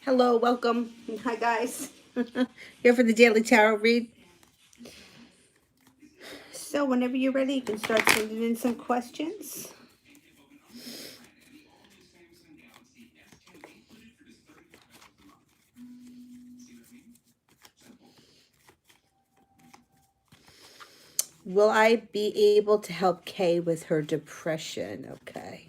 Hello, welcome. Hi, guys. Here for the Daily Tarot read. So, whenever you're ready, you can start sending in some questions. Will I be able to help Kay with her depression? Okay.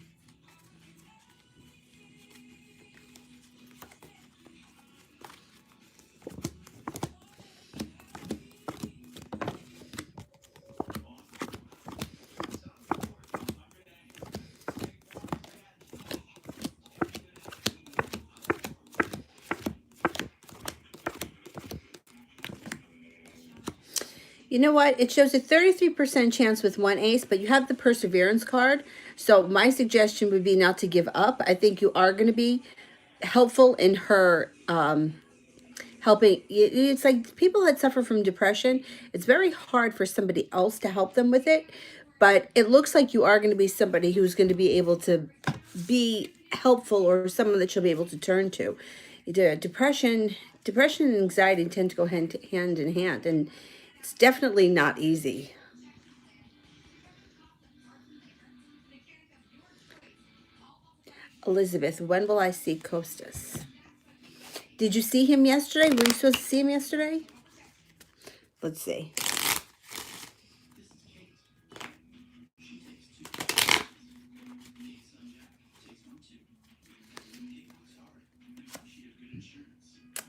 You know what? It shows a 33% chance with one ace, but you have the perseverance card. So my suggestion would be not to give up. I think you are going to be helpful in her helping. It's like people that suffer from depression, it's very hard for somebody else to help them with it, but it looks like you are going to be somebody who's going to be able to be helpful, or someone that you'll be able to turn to. Depression and anxiety tend to go hand in hand, and it's definitely not easy. Elizabeth, when will I see Costas? Did you see him yesterday? Were you supposed to see him yesterday? Let's see.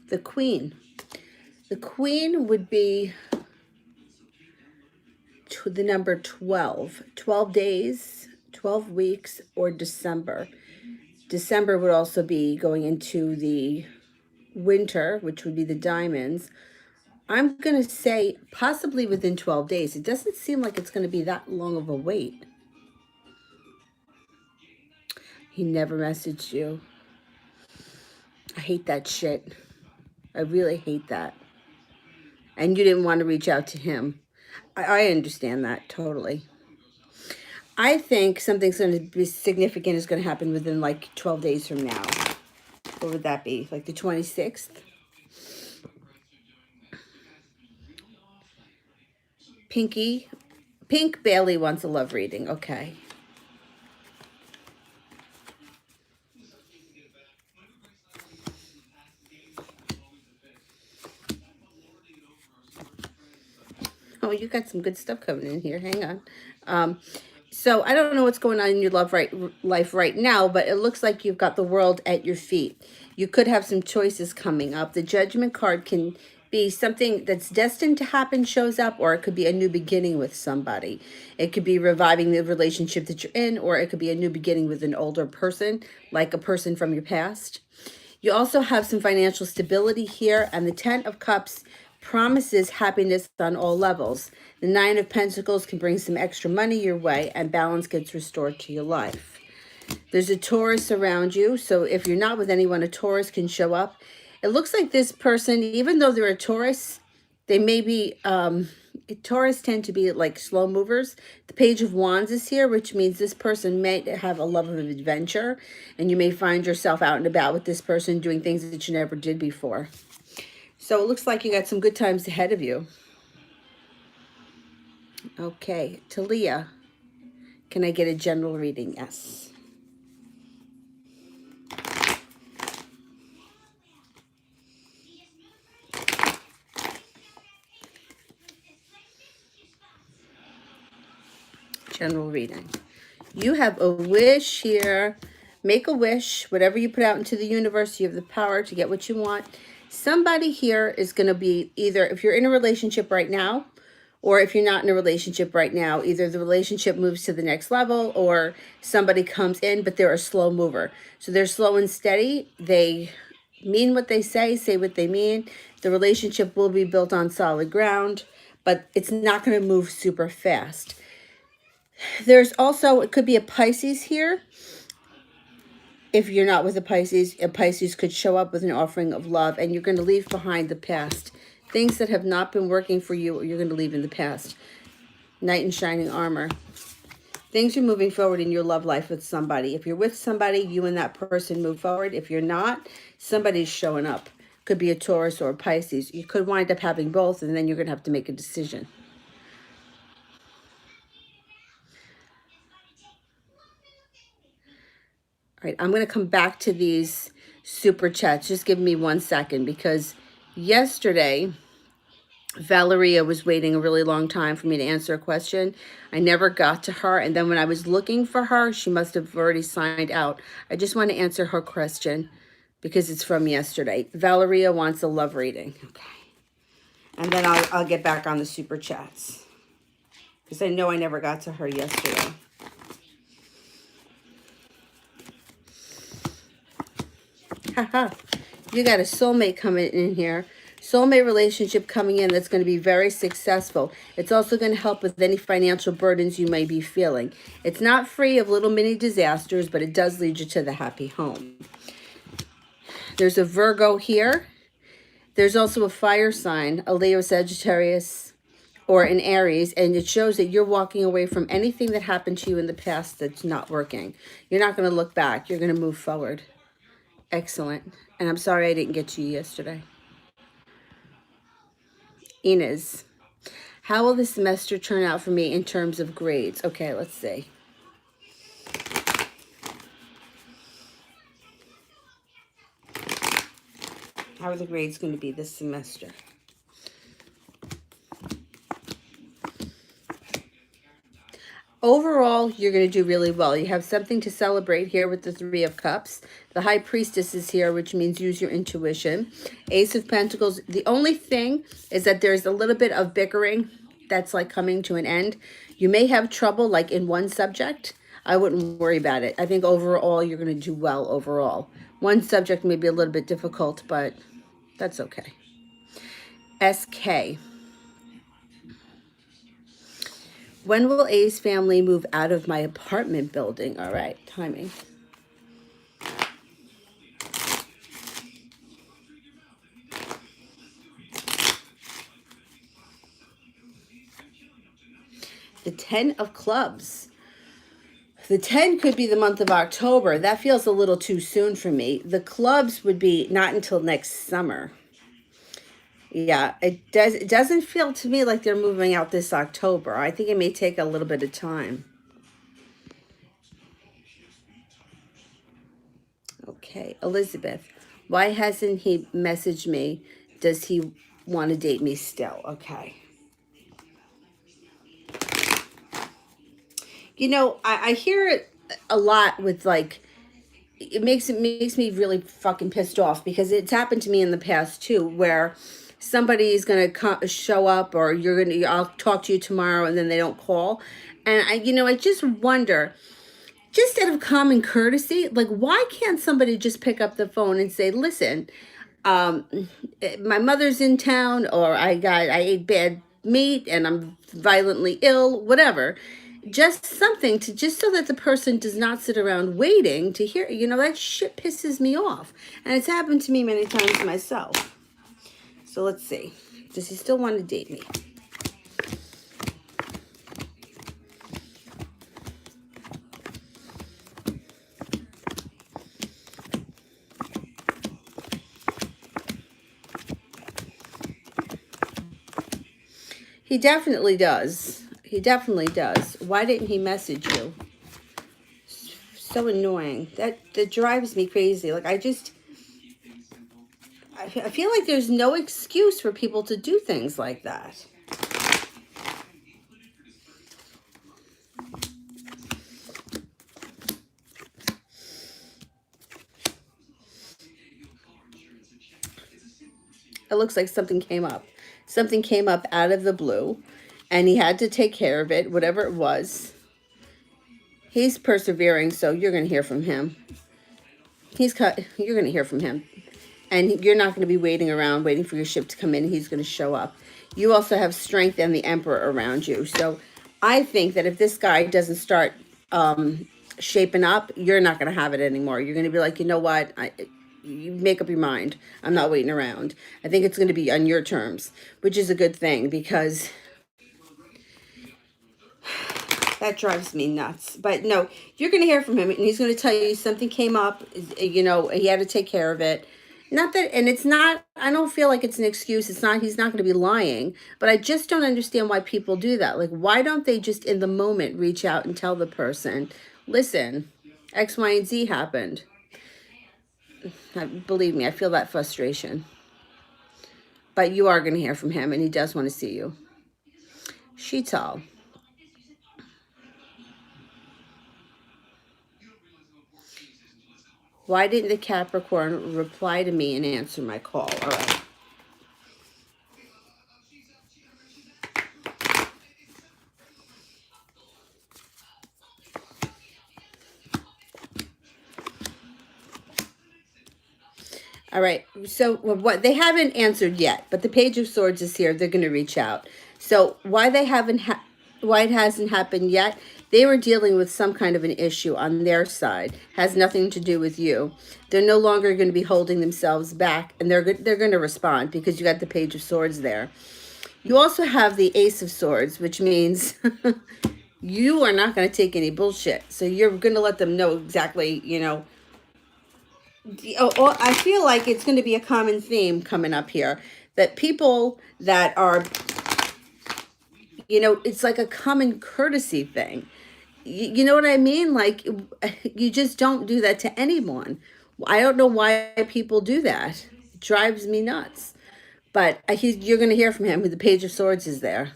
The Queen. The Queen would be the number 12. 12 days, 12 weeks, or December. December would also be going into the winter, which would be the diamonds. I'm going to say possibly within 12 days. It doesn't seem like it's going to be that long of a wait. He never messaged you. I hate that shit. I really hate that. And you didn't want to reach out to him. I understand that totally. I think something's going to be significant is going to happen within like 12 days from now. What would that be? Like the 26th? Pink Bailey wants a love reading. Okay. Oh, you got some good stuff coming in here. Hang on. So I don't know what's going on in your life right now, but it looks like you've got the world at your feet. You could have some choices coming up. The Judgment card can be something that's destined to happen shows up, or it could be a new beginning with somebody. It could be reviving the relationship that you're in, or it could be a new beginning with an older person, like a person from your past. You also have some financial stability here, and the Ten of Cups promises happiness on all levels. The Nine of Pentacles can bring some extra money your way, and balance gets restored to your life. There's a Taurus around you, so if you're not with anyone, a Taurus can show up. It looks like this person, even though they're a Taurus, they may be, Taurus tend to be like slow movers. The Page of Wands is here, which means this person may have a love of adventure, and you may find yourself out and about with this person doing things that you never did before. So it looks like you got some good times ahead of you. Okay, Talia, can I get a general reading? Yes. General reading. You have a wish here. Make a wish. Whatever you put out into the universe, you have the power to get what you want. Somebody here is going to be either, if you're in a relationship right now, or if you're not in a relationship right now, either the relationship moves to the next level, or somebody comes in, but they're a slow mover. So they're slow and steady. They mean what they say what they mean. The relationship will be built on solid ground, but it's not going to move super fast. There's also, it could be a Pisces here. If you're not with a Pisces could show up with an offering of love, and you're going to leave behind the past. Things that have not been working for you, you're going to leave in the past. Knight in shining armor. Things are moving forward in your love life with somebody. If you're with somebody, you and that person move forward. If you're not, somebody's showing up. Could be a Taurus or a Pisces. You could wind up having both, and then you're going to have to make a decision. All right, I'm going to come back to these super chats. Just give me 1 second, because yesterday Valeria was waiting a really long time for me to answer a question. I never got to her. And then when I was looking for her, she must have already signed out. I just want to answer her question because it's from yesterday. Valeria wants a love reading. Okay. And then I'll get back on the super chats, because I know I never got to her yesterday. Haha. You got a soulmate coming in here. Soulmate relationship coming in that's going to be very successful. It's also going to help with any financial burdens you may be feeling. It's not free of little mini disasters, but it does lead you to the happy home. There's a Virgo here. There's also a fire sign, a Leo, Sagittarius, or an Aries, and it shows that you're walking away from anything that happened to you in the past that's not working. You're not going to look back. You're going to move forward. Excellent. And I'm sorry I didn't get to you yesterday. Inez, how will this semester turn out for me in terms of grades? Okay, let's see. How are the grades going to be this semester? Overall, you're going to do really well. You have something to celebrate here with the Three of Cups. The High Priestess is here, which means use your intuition. Ace of Pentacles. The only thing is that there's a little bit of bickering that's like coming to an end. You may have trouble like in one subject. I wouldn't worry about it. I think overall, you're going to do well overall. One subject may be a little bit difficult, but that's okay. SK. When will A's family move out of my apartment building? All right, timing. The 10 of clubs. The 10 could be the month of October. That feels a little too soon for me. The clubs would be not until next summer. Yeah, it doesn't feel to me like they're moving out this October. I think it may take a little bit of time. Okay, Elizabeth. Why hasn't he messaged me? Does he want to date me still? Okay. You know, I hear it a lot with like, it makes me really fucking pissed off, because it's happened to me in the past too, where somebody is going to show up, or I'll talk to you tomorrow, and then they don't call. And I just wonder, just out of common courtesy, like, why can't somebody just pick up the phone and say, listen, my mother's in town, or I ate bad meat and I'm violently ill, whatever. Just something to, just so that the person does not sit around waiting to hear. That shit pisses me off. And it's happened to me many times myself. So let's see. Does he still want to date me? He definitely does. He definitely does. Why didn't he message you? So annoying. That drives me crazy. Like, I feel like there's no excuse for people to do things like that. It looks like something came up. Something came up out of the blue, and he had to take care of it, whatever it was. He's persevering, so you're going to hear from him. You're going to hear from him. And you're not going to be waiting around, waiting for your ship to come in. He's going to show up. You also have strength and the Emperor around you. So I think that if this guy doesn't start shaping up, you're not going to have it anymore. You're going to be like, you know what? You make up your mind. I'm not waiting around. I think it's going to be on your terms, which is a good thing, because That drives me nuts. But no, you're going to hear from him, and he's going to tell you something came up. You know, he had to take care of it. Not that, and it's not, I don't feel like it's an excuse. It's not, he's not going to be lying. But I just don't understand why people do that. Like, why don't they just in the moment reach out and tell the person, listen, X, Y, and Z happened? Believe me, I feel that frustration. But you are going to hear from him, and he does want to see you. Sheetal. Why didn't the Capricorn reply to me and answer my call? All right. All right. So what they haven't answered yet, but the Page of Swords is here. They're going to reach out. So why it hasn't happened yet? They were dealing with some kind of an issue on their side. Has nothing to do with you. They're no longer going to be holding themselves back, and they're going to respond because you got the Page of Swords there. You also have the Ace of Swords, which means you are not going to take any bullshit. So you're going to let them know exactly, you know. I feel like it's going to be a common theme coming up here, that people that are, you know, it's like a common courtesy thing. You know what I mean? Like, you just don't do that to anyone. I don't know why people do that. It drives me nuts. But you're going to hear from him. The Page of Swords is there.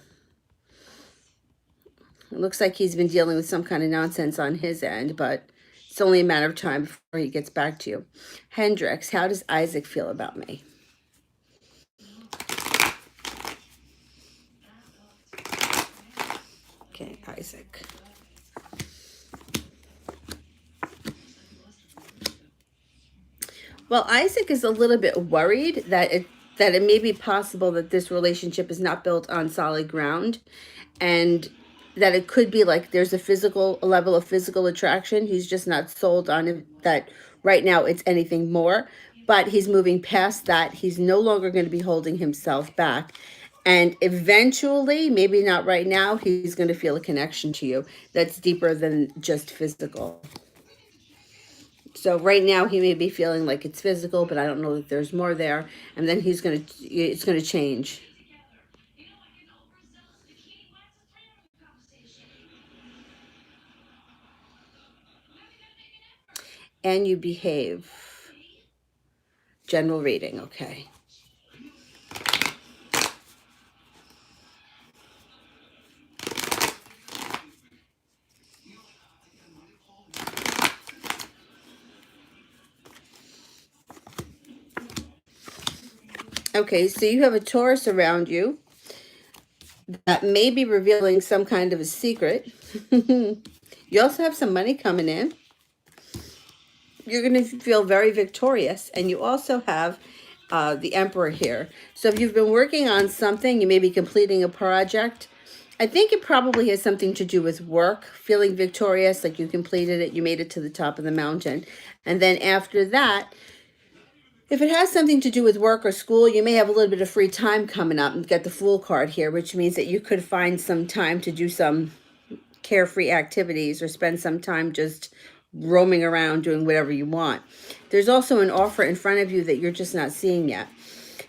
It looks like he's been dealing with some kind of nonsense on his end, but it's only a matter of time before he gets back to you. Hendrix, how does Isaac feel about me? Okay, Isaac. Well, Isaac is a little bit worried that it may be possible that this relationship is not built on solid ground, and that it could be like there's a level of physical attraction. He's just not sold on it, that right now it's anything more, but he's moving past that. He's no longer going to be holding himself back. And eventually, maybe not right now, he's going to feel a connection to you that's deeper than just physical. So right now he may be feeling like it's physical, but I don't know that there's more there. And then it's going to change. And you behave. General reading, okay. Okay, so you have a Taurus around you that may be revealing some kind of a secret. You also have some money coming in. You're going to feel very victorious. And you also have the Emperor here. So if you've been working on something, you may be completing a project. I think it probably has something to do with work, feeling victorious, like you completed it, you made it to the top of the mountain. And then after that, if it has something to do with work or school, you may have a little bit of free time coming up, and get the Fool card here, which means that you could find some time to do some carefree activities or spend some time just roaming around doing whatever you want. There's also an offer in front of you that you're just not seeing yet.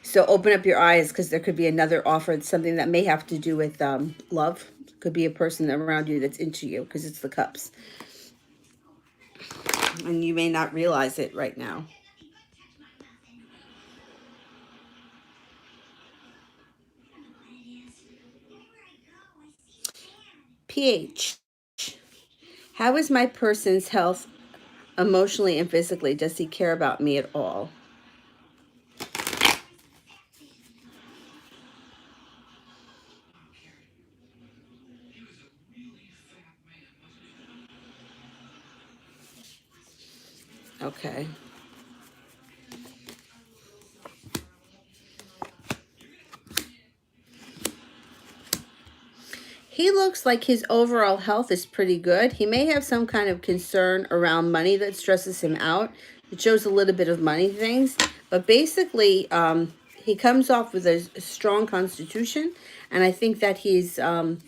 So open up your eyes, because there could be another offer, something that may have to do with love. Could be a person around you that's into you, because it's the Cups. And you may not realize it right now. pH. How is my person's health emotionally and physically? Does he care about me at all? Okay. He looks like his overall health is pretty good. He may have some kind of concern around money that stresses him out. It shows a little bit of money things, but basically, he comes off with a strong constitution, and I think that he's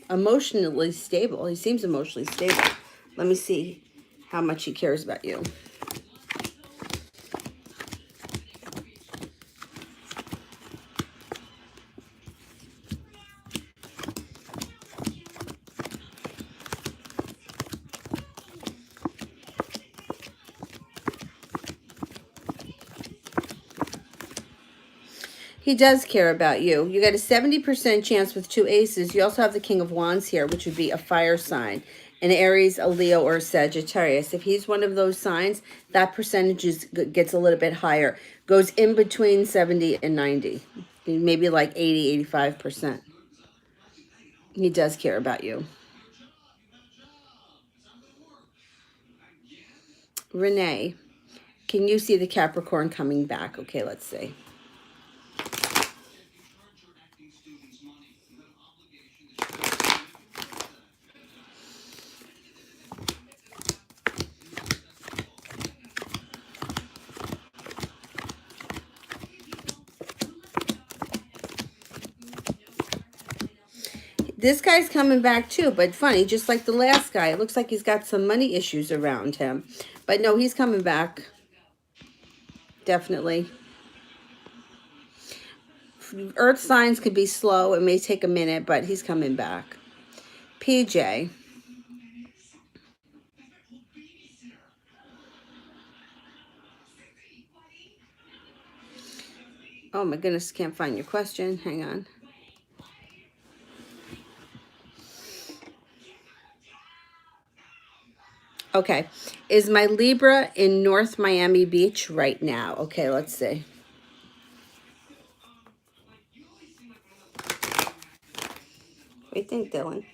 emotionally stable. He seems emotionally stable. Let me see how much he cares about you. He does care about you. You got a 70% chance with two aces. You also have the King of Wands here, which would be a fire sign. An Aries, a Leo, or a Sagittarius. If he's one of those signs, that percentage gets a little bit higher. Goes in between 70 and 90. Maybe like 80, 85%. He does care about you. Renee, can you see the Capricorn coming back? Okay, let's see. This guy's coming back too, but funny, just like the last guy. It looks like he's got some money issues around him. But no, he's coming back. Definitely. Earth signs could be slow. It may take a minute, but he's coming back. PJ. Oh my goodness, can't find your question. Hang on. Okay. Is my Libra in North Miami Beach right now? Okay, let's see. What do you think, Dylan?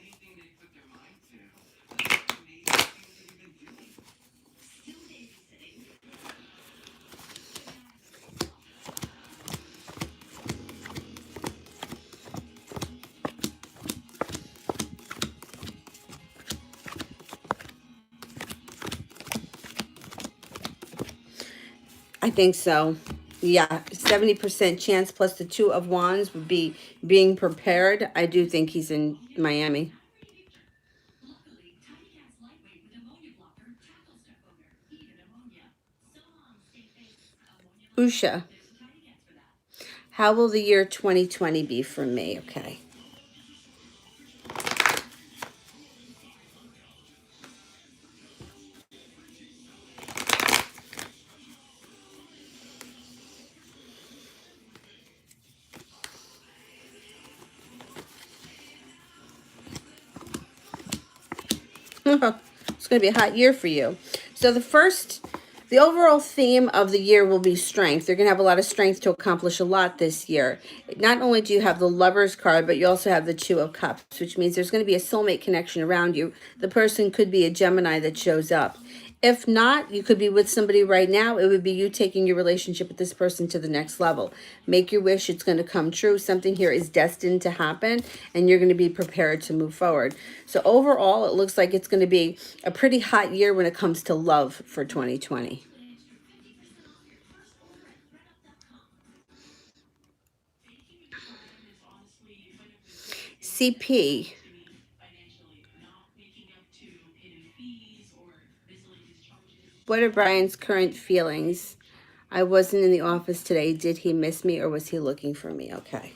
I think so. Yeah, 70% chance plus the Two of Wands would be being prepared. I do think he's in Miami. Usha, how will the year 2020 be for me? Okay. It's going to be a hot year for you. So the overall theme of the year will be strength. You're going to have a lot of strength to accomplish a lot this year. Not only do you have the Lover's card, but you also have the Two of Cups, which means there's going to be a soulmate connection around you. The person could be a Gemini that shows up. If not, you could be with somebody right now. It would be you taking your relationship with this person to the next level. Make your wish. It's going to come true. Something here is destined to happen, and you're going to be prepared to move forward. So overall, it looks like it's going to be a pretty hot year when it comes to love for 2020. CP. What are Brian's current feelings? I wasn't in the office today. Did he miss me or was he looking for me? Okay.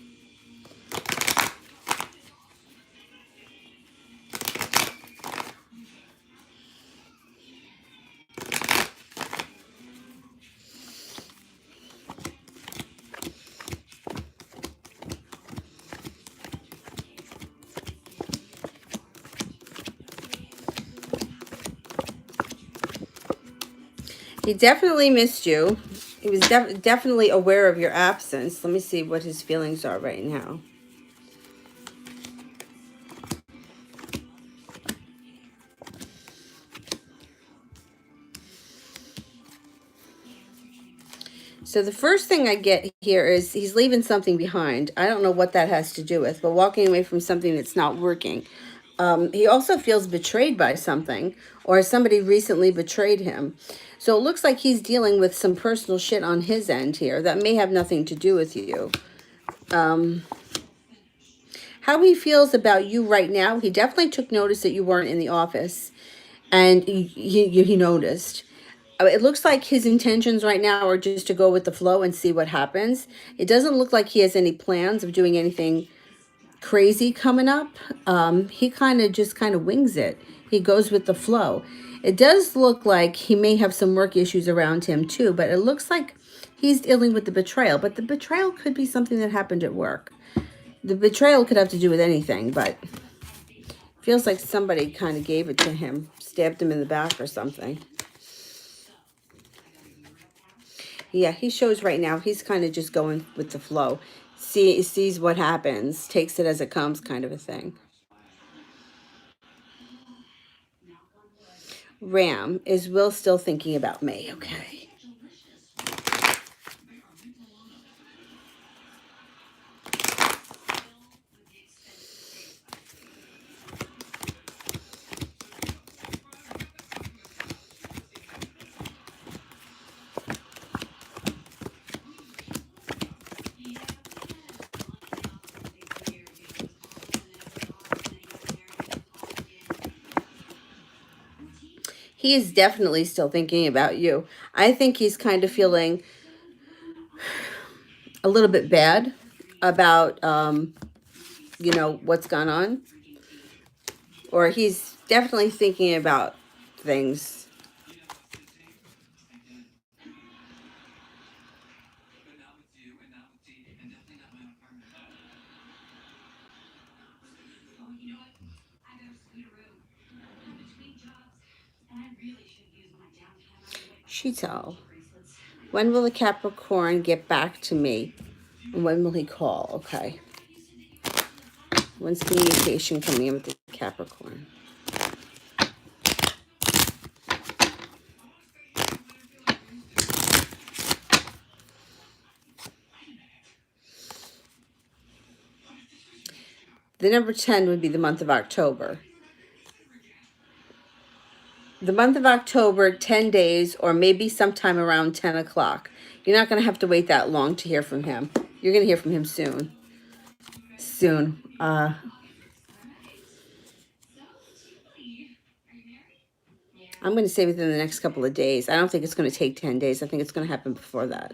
He definitely missed you. He was definitely aware of your absence. Let me see what his feelings are right now. So the first thing I get here is he's leaving something behind. I don't know what that has to do with, but walking away from something that's not working. He also feels betrayed by something, or somebody recently betrayed him. So it looks like he's dealing with some personal shit on his end here that may have nothing to do with you. Um, how he feels about you right now, he definitely took notice that you weren't in the office, and he noticed. It looks like his intentions right now are just to go with the flow and see what happens. It doesn't look like he has any plans of doing anything crazy coming up. He kind of wings it. He goes with the flow. It does look like he may have some work issues around him too, but it looks like he's dealing with the betrayal. But the betrayal could be something that happened at work. The betrayal could have to do with anything, but feels like somebody kind of gave it to him, stabbed him in the back or something. Yeah, he shows right now he's kind of just going with the flow. Sees what happens, takes it as it comes, kind of a thing. Ram, is Will still thinking about me? Okay. He is definitely still thinking about you. I think he's kind of feeling a little bit bad about, what's gone on. Or he's definitely thinking about things. Shito, when will the Capricorn get back to me? And when will he call? Okay. When's communication coming in with the Capricorn? The number 10 would be the month of October. The month of October, 10 days, or maybe sometime around 10 o'clock. You're not going to have to wait that long to hear from him. You're going to hear from him soon. Soon. I'm going to say within the next couple of days. I don't think it's going to take 10 days. I think it's going to happen before that.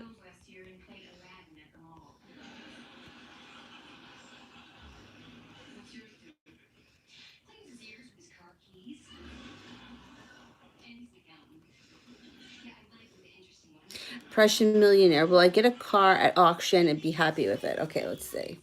Prussian millionaire. Will I get a car at auction and be happy with it? Okay, let's see.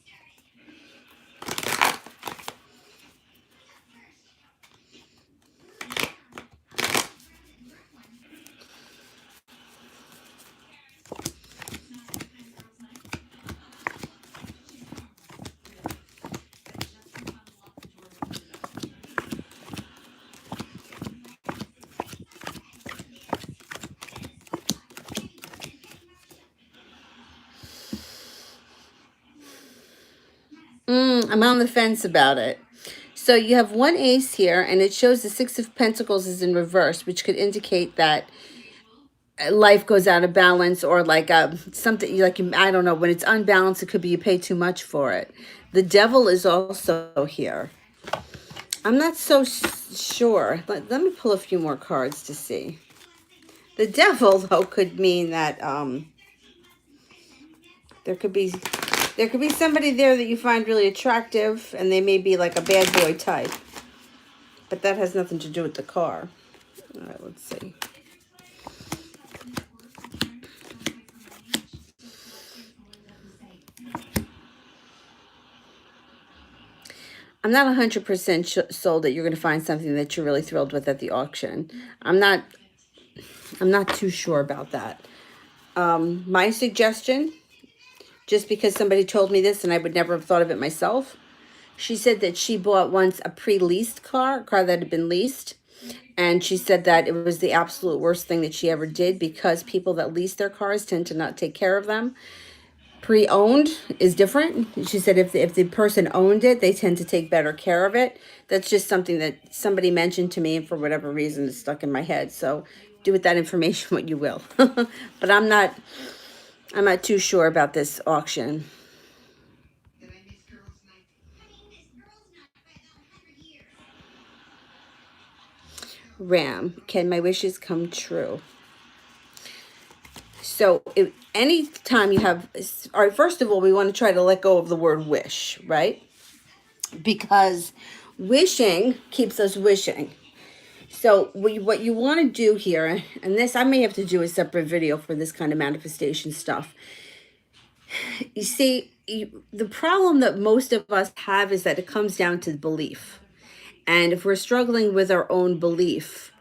I'm on the fence about it. So you have one ace here, and it shows the Six of Pentacles is in reverse, which could indicate that life goes out of balance, or like something like, I don't know, when it's unbalanced, it could be you pay too much for it. The Devil is also here. I'm not so sure. Let me pull a few more cards to see. The Devil, though, could mean that there could be somebody there that you find really attractive, and they may be like a bad boy type. But that has nothing to do with the car. All right, let's see. I'm not 100% sold that you're going to find something that you're really thrilled with at the auction. I'm not too sure about that. My suggestion, just because somebody told me this and I would never have thought of it myself, she said that she bought once a pre-leased car, a car that had been leased. And she said that it was the absolute worst thing that she ever did, because people that lease their cars tend to not take care of them. Pre-owned is different. She said if the person owned it, they tend to take better care of it. That's just something that somebody mentioned to me, and for whatever reason it's stuck in my head. So do with that information what you will. But I'm not too sure about this auction. Ram, can my wishes come true? So if any time you have, all right, first of all, we want to try to let go of the word wish, right? Because wishing keeps us wishing. So what you want to do here, and this I may have to do a separate video for this kind of manifestation stuff. You see, the problem that most of us have is that it comes down to belief. And if we're struggling with our own belief,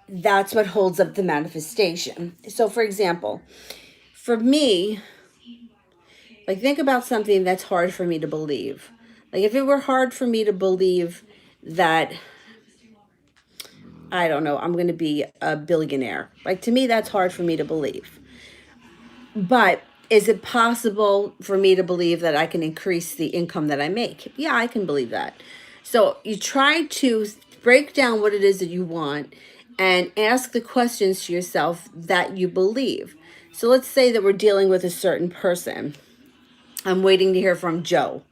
that's what holds up the manifestation. So, for example, for me, like think about something that's hard for me to believe. Like if it were hard for me to believe that, I don't know, I'm going to be a billionaire. Like to me, that's hard for me to believe. But is it possible for me to believe that I can increase the income that I make? Yeah, I can believe that. So you try to break down what it is that you want and ask the questions to yourself that you believe. So let's say that we're dealing with a certain person. I'm waiting to hear from Joe.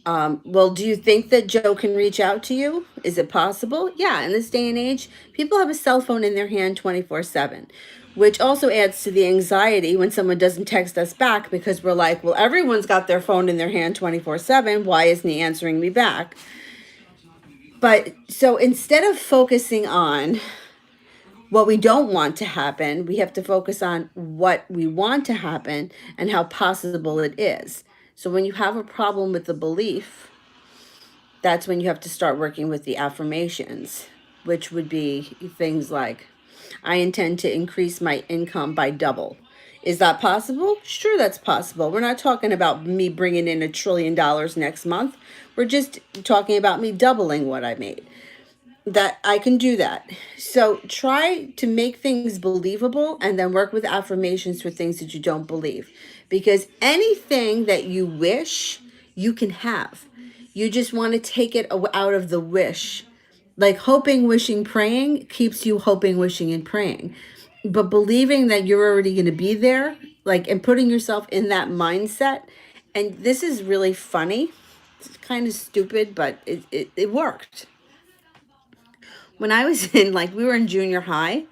Well, do you think that Joe can reach out to you? Is it possible? Yeah, in this day and age, people have a cell phone in their hand 24/7, which also adds to the anxiety when someone doesn't text us back because we're like, well, everyone's got their phone in their hand 24/7. Why isn't he answering me back? But so instead of focusing on what we don't want to happen, we have to focus on what we want to happen and how possible it is. So when you have a problem with the belief, that's when you have to start working with the affirmations, which would be things like, I intend to increase my income by double. Is that possible? Sure, that's possible. We're not talking about me bringing in $1 trillion next month. We're just talking about me doubling what I made. That I can do that. So try to make things believable and then work with affirmations for things that you don't believe. Because anything that you wish, you can have. You just want to take it out of the wish. Like hoping, wishing, praying keeps you hoping, wishing, and praying. But believing that you're already going to be there, like, and putting yourself in that mindset. And this is really funny. It's kind of stupid, but it worked. When I was in, like, we were in junior high,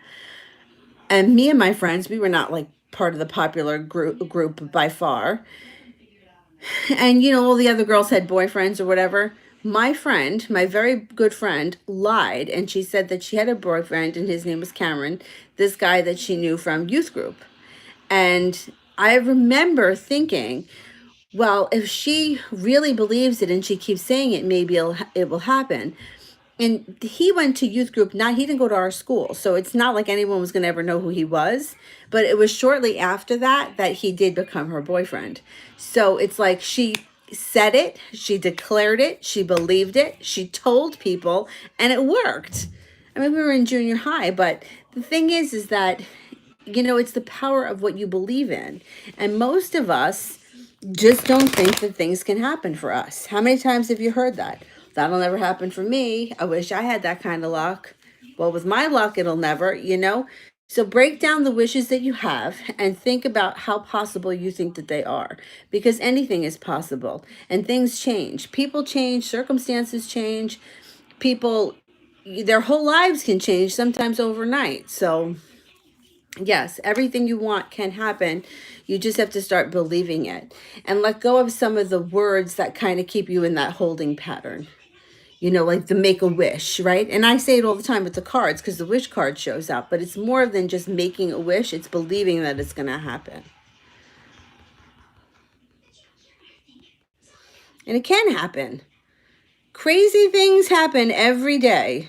and me and my friends, we were not like part of the popular group by far. And all the other girls had boyfriends or whatever. My friend, my very good friend, lied, and she said that she had a boyfriend and his name was Cameron, this guy that she knew from youth group. And I remember thinking, well, if she really believes it and she keeps saying it, maybe it will happen. And he went to youth group. Not He didn't go to our school, so it's not like anyone was going to ever know who he was. But it was shortly after that he did become her boyfriend. So it's like she said it, she declared it, she believed it, she told people, and it worked. I mean, we were in junior high, but the thing is that it's the power of what you believe in, and most of us just don't think that things can happen for us. How many times have you heard that? That'll never happen for me. I wish I had that kind of luck. Well, with my luck, it'll never. So break down the wishes that you have and think about how possible you think that they are. Because anything is possible. And things change. People change. Circumstances change. People, their whole lives can change, sometimes overnight. So yes, everything you want can happen. You just have to start believing it and let go of some of the words that kind of keep you in that holding pattern. Like the make a wish, right? And I say it all the time with the cards because the wish card shows up, but it's more than just making a wish. It's believing that it's going to happen. And it can happen. Crazy things happen every day.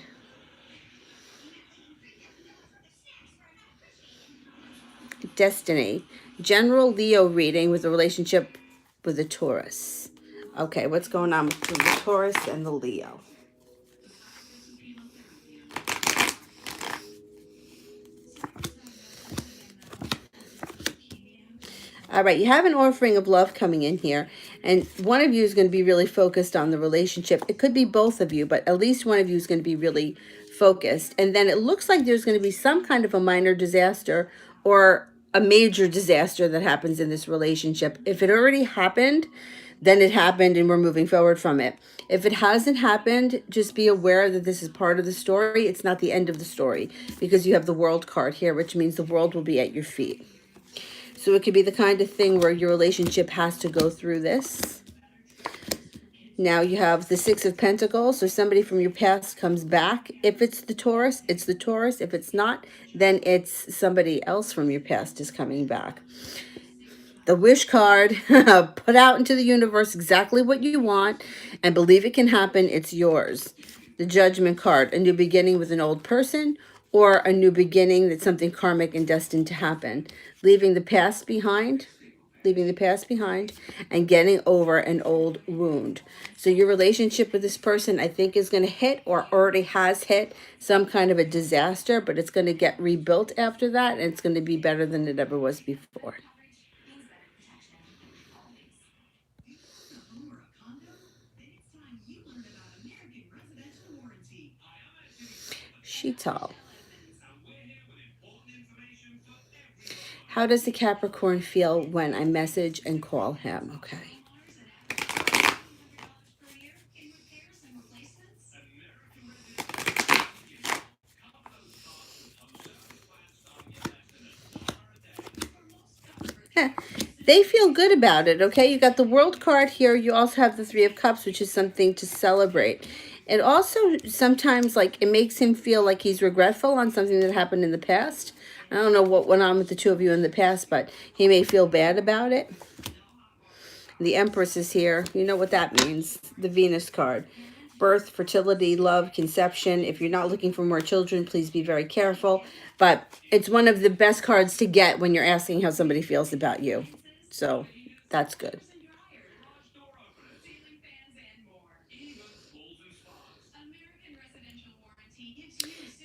Destiny. General Leo reading with a relationship with a Taurus. Okay, what's going on with the Taurus and the Leo? All right, you have an offering of love coming in here, and one of you is going to be really focused on the relationship. It could be both of you, but at least one of you is going to be really focused. And then it looks like there's going to be some kind of a minor disaster or a major disaster that happens in this relationship. If it already happened, then it happened and we're moving forward from it. If it hasn't happened, just be aware that this is part of the story. It's not the end of the story, because you have the world card here, which means the world will be at your feet. So it could be the kind of thing where your relationship has to go through this. Now you have the Six of Pentacles, so somebody from your past comes back. If it's the Taurus, it's the Taurus. If it's not, then it's somebody else from your past is coming back. The wish card, put out into the universe exactly what you want and believe it can happen. It's yours. The Judgment card, a new beginning with an old person, or a new beginning that's something karmic and destined to happen. Leaving the past behind, leaving the past behind and getting over an old wound. So your relationship with this person, I think, is going to hit or already has hit some kind of a disaster, but it's going to get rebuilt after that, and it's going to be better than it ever was before. Sheetal. How does the Capricorn feel when I message and call him? Okay. They feel good about it, okay? You got the World card here. You also have the Three of Cups, which is something to celebrate. It also sometimes, like, it makes him feel like he's regretful on something that happened in the past. I don't know what went on with the two of you in the past, but he may feel bad about it. The Empress is here. You know what that means. The Venus card. Birth, fertility, love, conception. If you're not looking for more children, please be very careful. But it's one of the best cards to get when you're asking how somebody feels about you. So that's good.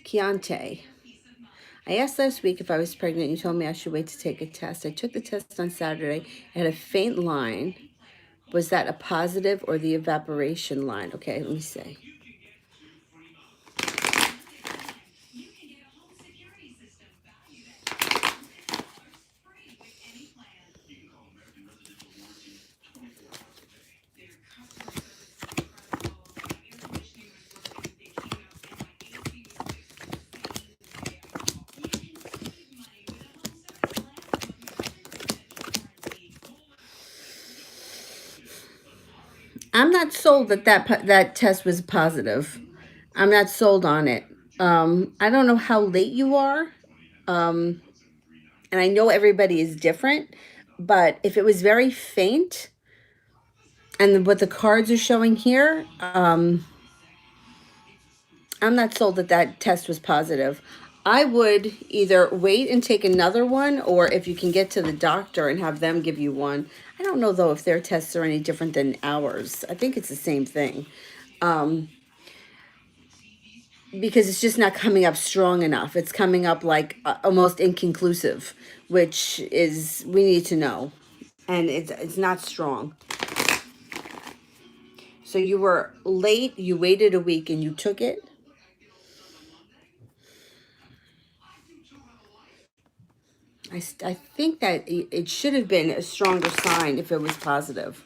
Chiante. I asked last week if I was pregnant. You told me I should wait to take a test. I took the test on Saturday. I had a faint line. Was that a positive or the evaporation line? Okay, let me see. I'm not sold that that test was positive. I'm not sold on it. I don't know how late you are, um, and I know everybody is different. But if it was very faint, and what the cards are showing here, I'm not sold that that test was positive. I would either wait and take another one, or if you can get to the doctor and have them give you one. I don't know, though, if their tests are any different than ours. I think it's the same thing. Um, because it's just not coming up strong enough. It's coming up like almost inconclusive, which is, we need to know. And it's not strong. So you were late, you waited a week and you took it. I think that it should have been a stronger sign if it was positive.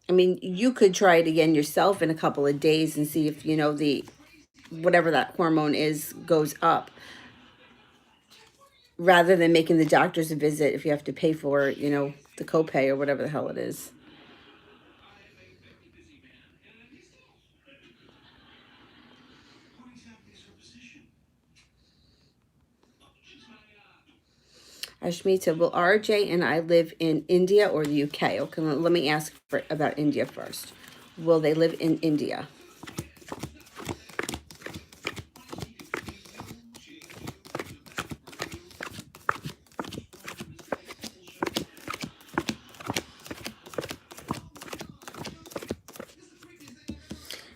I mean, you could try it again yourself in a couple of days and see if, the whatever that hormone is goes up, rather than making the doctors a visit if you have to pay for, the copay or whatever the hell it is. Ashmita, will RJ and I live in India or the UK? Okay, let me ask about India first. Will they live in India?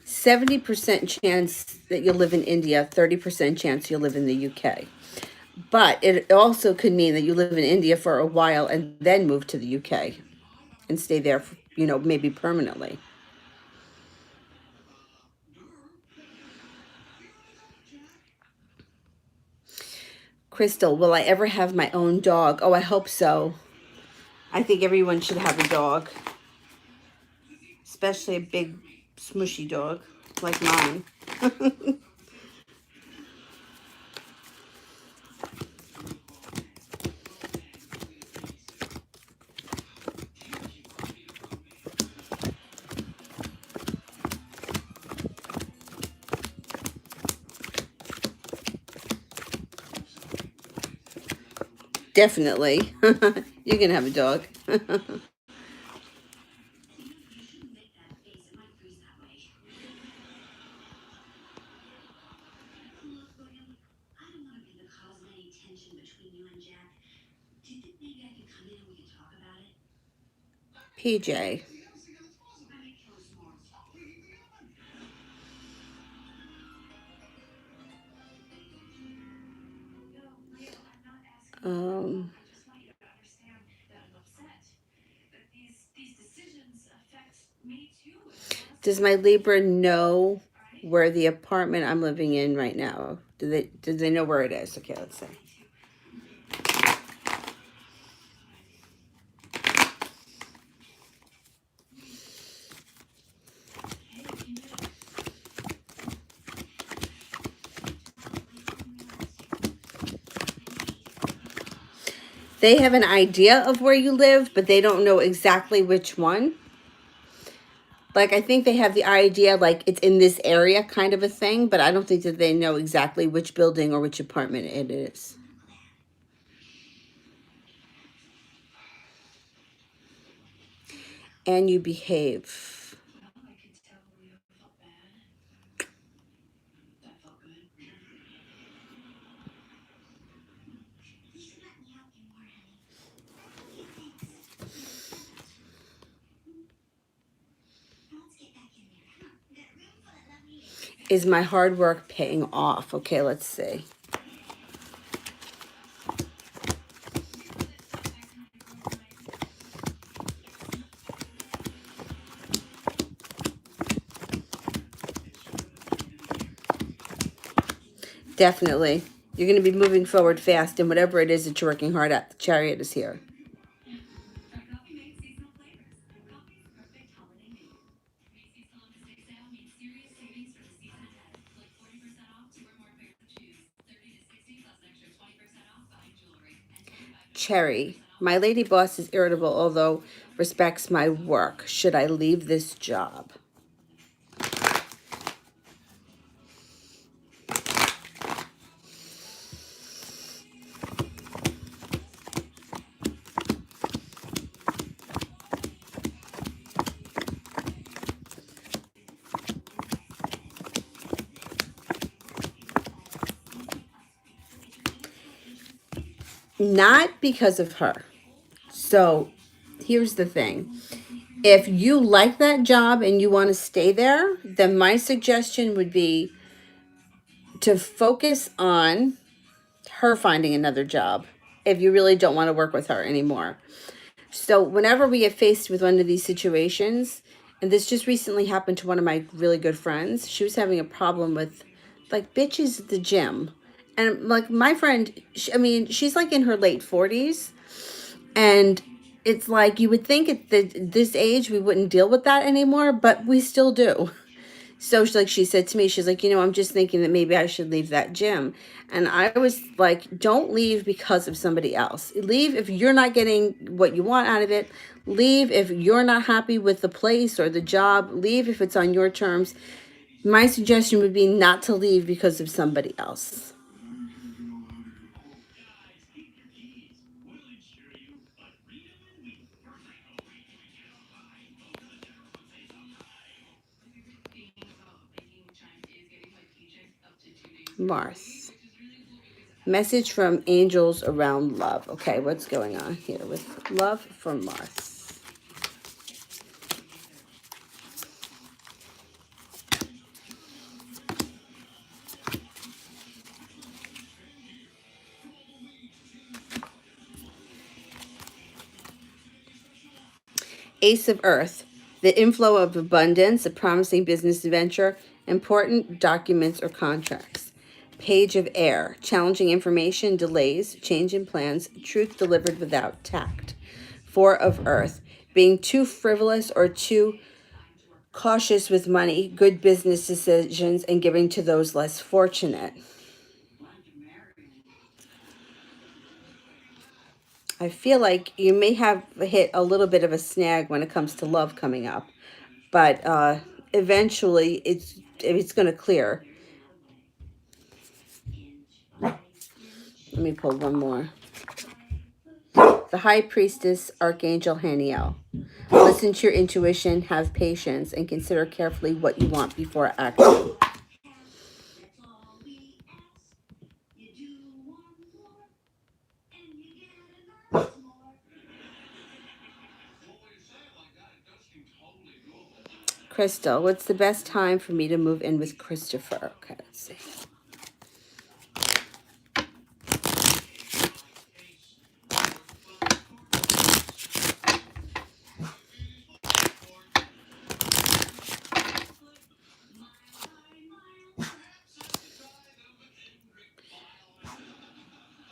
70% chance that you'll live in India, 30% chance you'll live in the UK. But it also could mean that you live in India for a while and then move to the UK and stay there, maybe permanently. Crystal, will I ever have my own dog? Oh, I hope so. I think everyone should have a dog, especially a big, smushy dog like mine. Definitely. You can have a dog. PJ. Um, does my Libra know where the apartment I'm living in right now? Do they know where it is? Okay, let's see. They have an idea of where you live, but they don't know exactly which one. Like, I think they have the idea, like, it's in this area kind of a thing, but I don't think that they know exactly which building or which apartment it is. And you behave. Is my hard work paying off? Okay, let's see. Definitely. You're going to be moving forward fast, and whatever it is that you're working hard at, the chariot is here. Cherry. My lady boss is irritable, although respects my work. Should I leave this job? Not because of her. So here's the thing. If you like that job and you want to stay there, then my suggestion would be to focus on her finding another job if you really don't want to work with her anymore. So whenever we get faced with one of these situations, and this just recently happened to one of my really good friends, she was having a problem with like bitches at the gym. And like my friend, I mean, she's like in her late 40s, and it's like you would think at this age we wouldn't deal with that anymore, but we still do. So she said to me, she's like, I'm just thinking that maybe I should leave that gym. And I was like, don't leave because of somebody else. Leave if you're not getting what you want out of it. Leave if you're not happy with the place or the job. Leave if it's on your terms. My suggestion would be not to leave because of somebody else. Mars. Message from angels around love. Okay, what's going on here with love from Mars? Ace of Earth, the inflow of abundance, a promising business venture, important documents or contracts. Page of Air, challenging information, delays, change in plans, truth delivered without tact. Four of Earth. Being too frivolous or too cautious with money, good business decisions, and giving to those less fortunate. I feel like you may have hit a little bit of a snag when it comes to love coming up, but eventually it's going to clear. Let me pull one more. The High Priestess, Archangel Haniel. Listen to your intuition, have patience, and consider carefully what you want before acting. Crystal, what's the best time for me to move in with Christopher? Okay, let's see.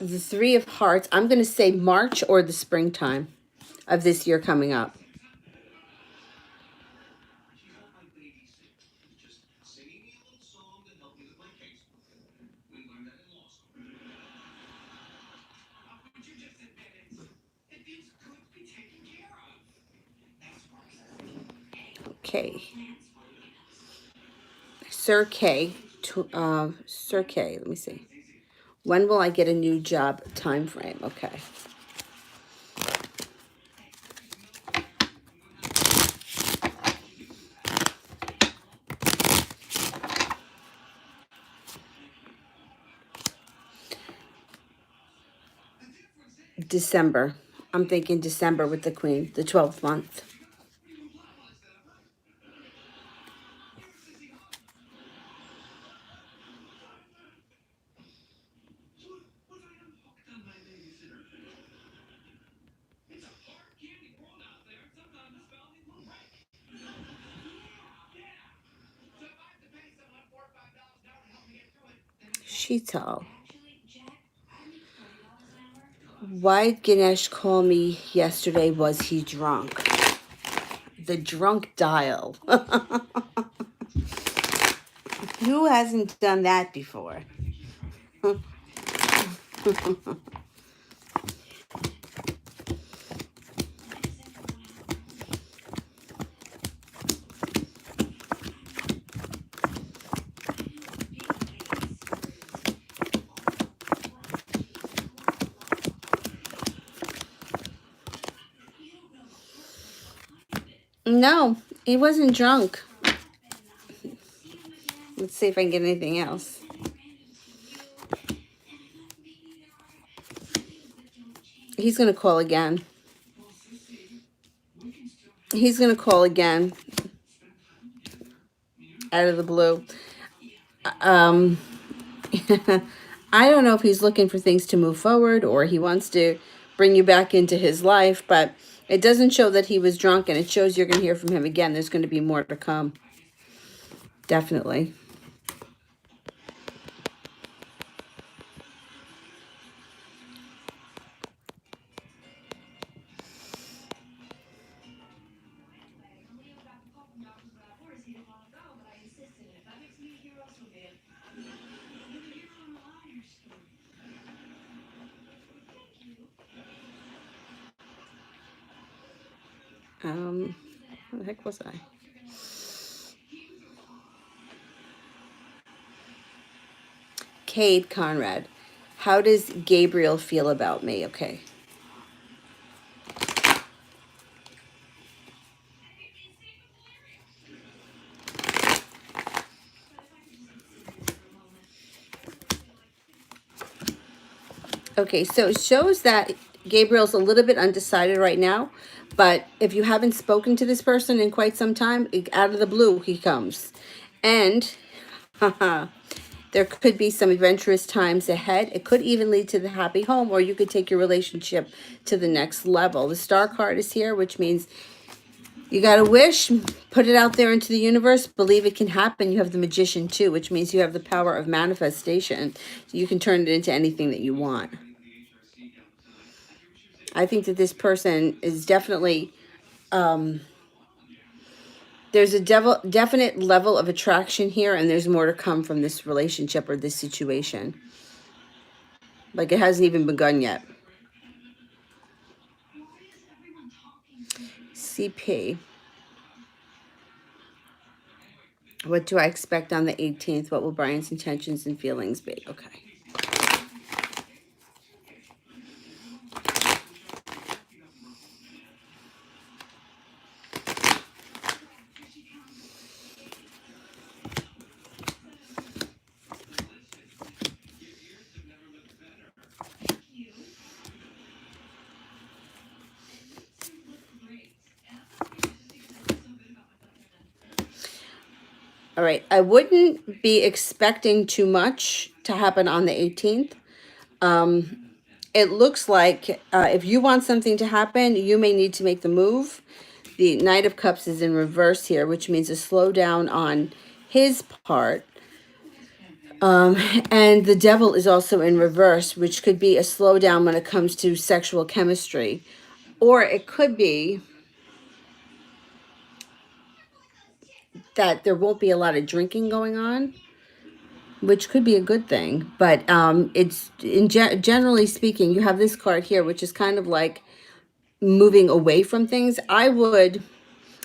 The Three of Hearts, I'm going to say March or the springtime of this year coming up. Okay. Sir K. Sir K, let me see. When will I get a new job? Time frame. Okay. December. I'm thinking December with the Queen, the 12th month. Sheetal. Why did Ganesh call me yesterday? Was he drunk? The drunk dial. Who hasn't done that before? No, he wasn't drunk. Let's see if I can get anything else. He's going to call again. He's going to call again. Out of the blue. I don't know if he's looking for things to move forward or he wants to bring you back into his life, but it doesn't show that he was drunk, and it shows you're going to hear from him again. There's going to be more to come. Definitely. Where the heck was I? Cade Conrad. How does Gabriel feel about me? Okay. Okay, so it shows that Gabriel's a little bit undecided right now, but if you haven't spoken to this person in quite some time, out of the blue he comes. And there could be some adventurous times ahead. It could even lead to the happy home, or you could take your relationship to the next level. The Star card is here, which means you got a wish, put it out there into the universe, believe it can happen. You have the Magician too, which means you have the power of manifestation. You can turn it into anything that you want. I think that this person is definitely, there's a definite level of attraction here, and there's more to come from this relationship or this situation. Like it hasn't even begun yet. CP. What do I expect on the 18th? What will Brian's intentions and feelings be? Okay. All right. I wouldn't be expecting too much to happen on the 18th. It looks like if you want something to happen, you may need to make the move. The Knight of Cups is in reverse here, which means a slowdown on his part. And the Devil is also in reverse, which could be a slowdown when it comes to sexual chemistry. Or it could be that there won't be a lot of drinking going on, which could be a good thing. But it's generally speaking, you have this card here, which is kind of like moving away from things. I would,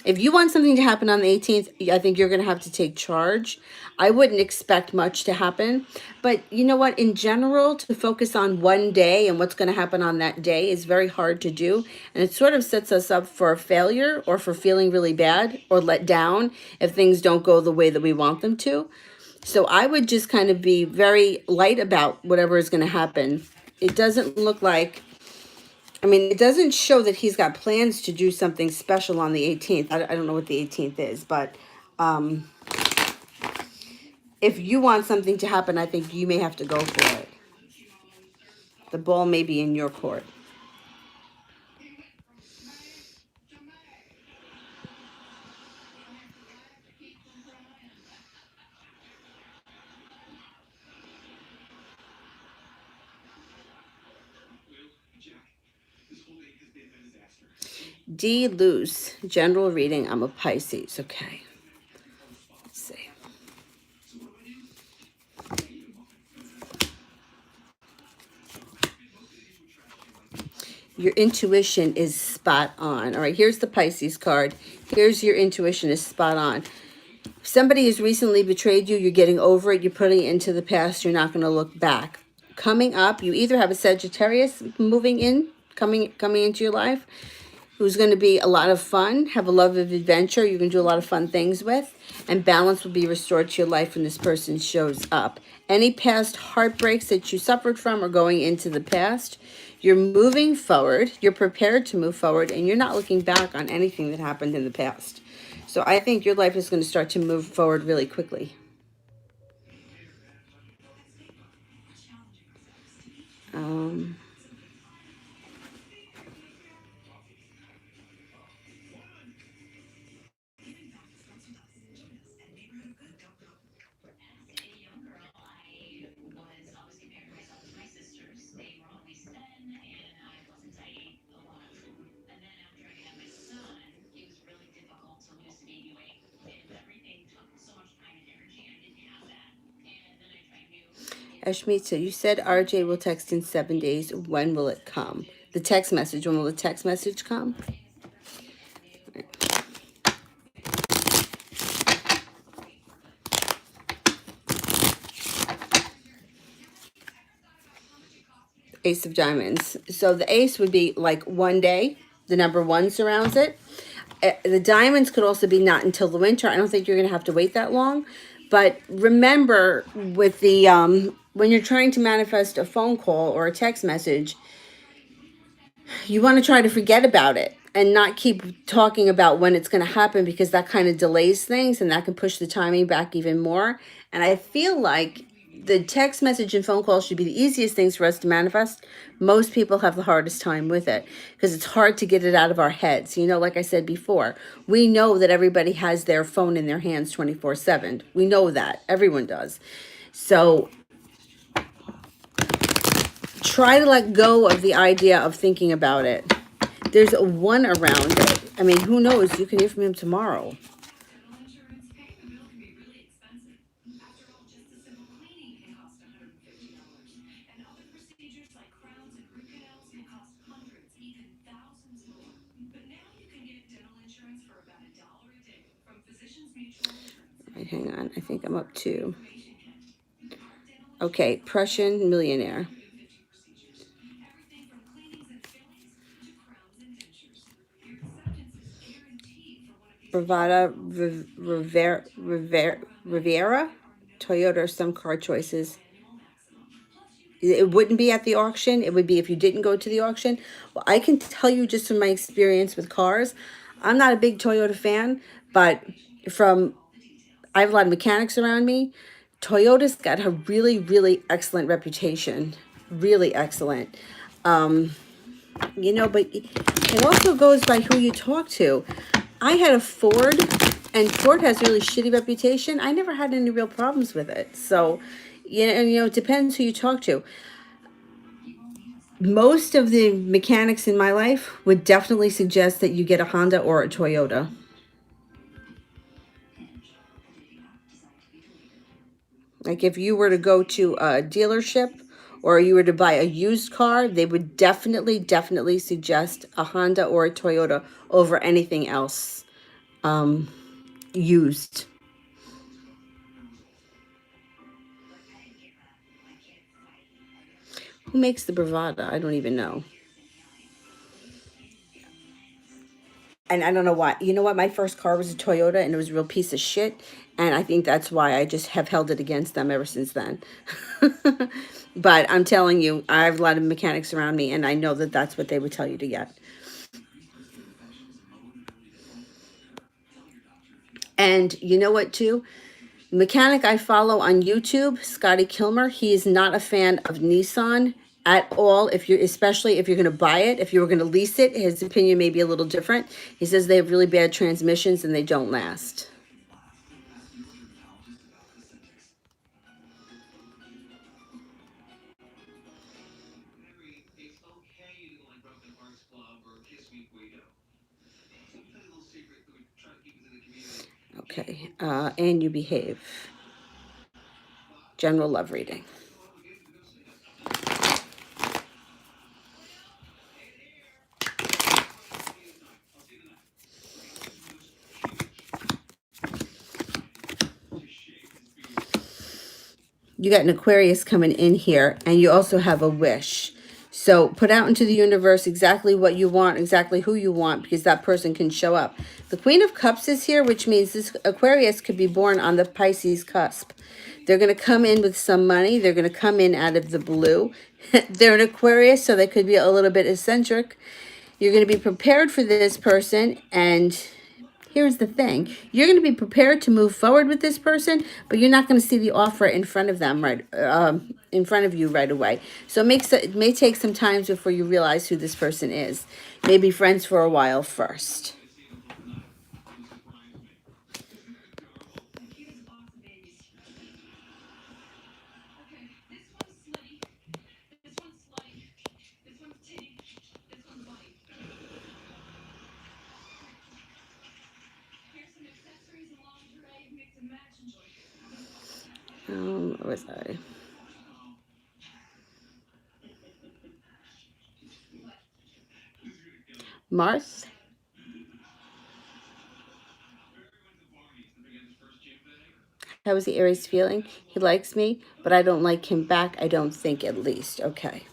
if you want something to happen on the 18th, I think you're going to have to take charge. I wouldn't expect much to happen. But you know what? In general, to focus on one day and what's going to happen on that day is very hard to do. And it sort of sets us up for failure or for feeling really bad or let down if things don't go the way that we want them to. So I would just kind of be very light about whatever is going to happen. It doesn't look like, I mean, it doesn't show that he's got plans to do something special on the 18th. I don't know what the 18th is, but if you want something to happen, I think you may have to go for it. The ball may be in your court. D, loose. General reading, I'm a Pisces. Okay. Let's see. Your intuition is spot on. All right, here's the Pisces card. Here's your intuition is spot on. If somebody has recently betrayed you, you're getting over it, you're putting it into the past, you're not going to look back. Coming up, you either have a Sagittarius moving in, coming into your life, who's going to be a lot of fun, have a love of adventure, you can do a lot of fun things with, and balance will be restored to your life when this person shows up. Any past heartbreaks that you suffered from are going into the past. You're moving forward, you're prepared to move forward, and you're not looking back on anything that happened in the past. So I think your life is going to start to move forward really quickly. Ashmita, you said RJ will text in 7 days. When will it come? The text message. When will the text message come? Ace of Diamonds. So the ace would be like 1 day. The number 1 surrounds it. The diamonds could also be not until the winter. I don't think you're going to have to wait that long. But remember, with the when you're trying to manifest a phone call or a text message, you want to try to forget about it and not keep talking about when it's going to happen, because that kind of delays things and that can push the timing back even more. And I feel like the text message and phone call should be the easiest things for us to manifest. Most people have the hardest time with it because it's hard to get it out of our heads. You know, like I said before, we know that everybody has their phone in their hands 24/7. We know that. Everyone does. So Try to let go of the idea of thinking about it. There's a one around it. I mean, who knows? You can hear from him tomorrow. Right, hang on. I think I'm up to. Okay, Prussian millionaire. Bravada Riviera, Toyota, or some car choices. It wouldn't be at the auction. It would be if you didn't go to the auction. Well, I can tell you just from my experience with cars, I'm not a big Toyota fan, but from I have a lot of mechanics around me. Toyota's got a really, really excellent reputation. Really excellent. But it also goes by who you talk to. I had a Ford, and Ford has a really shitty reputation. I never had any real problems with it. So, it depends who you talk to. Most of the mechanics in my life would definitely suggest that you get a Honda or a Toyota. Like if you were to go to a dealership or you were to buy a used car, they would definitely, definitely suggest a Honda or a Toyota over anything else used. Who makes the Bravada? I don't even know. And I don't know why. You know what? My first car was a Toyota and it was a real piece of shit. And I think that's why I just have held it against them ever since then. But I'm telling you, I have a lot of mechanics around me and I know that that's what they would tell you to get. And you know what, too? Mechanic I follow on YouTube, Scotty Kilmer, he is not a fan of Nissan at all. Especially if you're going to buy it, if you were going to lease it, his opinion may be a little different. He says they have really bad transmissions and they don't last. Okay, and you behave. General love reading. You got an Aquarius coming in here, and you also have a wish. So put out into the universe exactly what you want, exactly who you want, because that person can show up. The Queen of Cups is here, which means this Aquarius could be born on the Pisces cusp. They're going to come in with some money. They're going to come in out of the blue. They're an Aquarius, so they could be a little bit eccentric. You're going to be prepared for this person, and here's the thing. You're going to be prepared to move forward with this person, but you're not going to see the offer in front of them in front of you right away. So it may take some time before you realize who this person is. Maybe friends for a while first. Where was I? Marth? How was the Aries feeling? He likes me, but I don't like him back. I don't think, at least. Okay.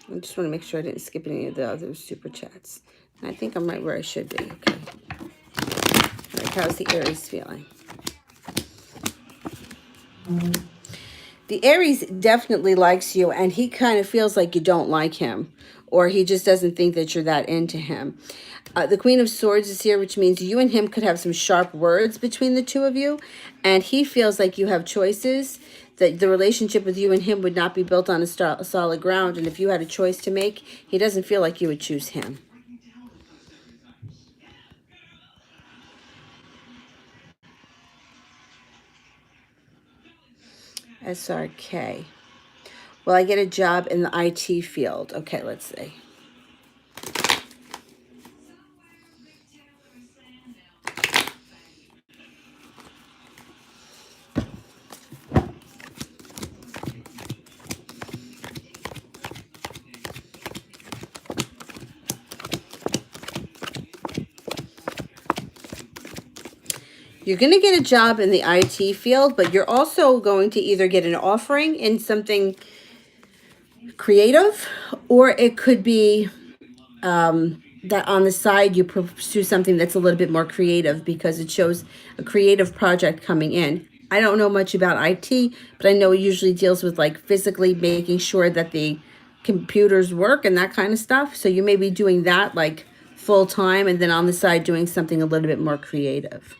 I just want to make sure I didn't skip any of the other super chats. I think I'm right where I should be. Okay. All right. How's the Aries feeling? The Aries definitely likes you, and he kind of feels like you don't like him, or he just doesn't think that you're that into him. The Queen of Swords is here, which means you and him could have some sharp words between the two of you, and he feels like you have choices, that the relationship with you and him would not be built on a solid ground, and if you had a choice to make, he doesn't feel like you would choose him. SRK. Will I get a job in the IT field? Okay, let's see. You're going to get a job in the IT field, but you're also going to either get an offering in something creative, or it could be that on the side you pursue something that's a little bit more creative because it shows a creative project coming in. I don't know much about IT, but I know it usually deals with like physically making sure that the computers work and that kind of stuff. So you may be doing that like full time and then on the side doing something a little bit more creative.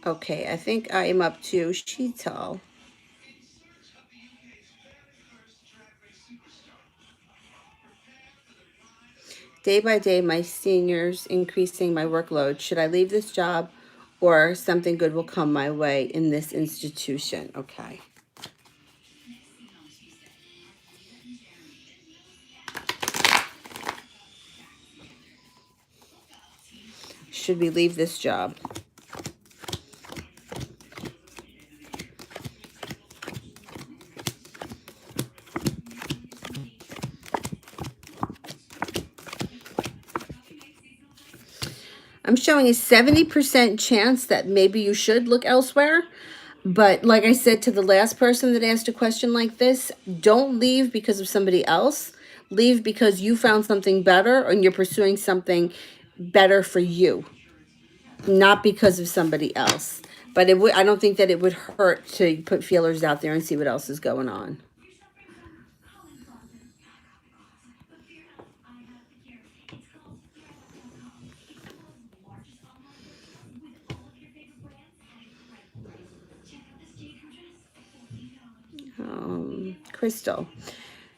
Okay, I think I am up to Sheetal. Day by day, my seniors increasing my workload. Should I leave this job or something good will come my way in this institution? Okay. Should we leave this job? I'm showing a 70% chance that maybe you should look elsewhere. But like I said to the last person that asked a question like this, don't leave because of somebody else. Leave because you found something better and you're pursuing something better for you, not because of somebody else. But it would I don't think that it would hurt to put feelers out there and see what else is going on. Crystal.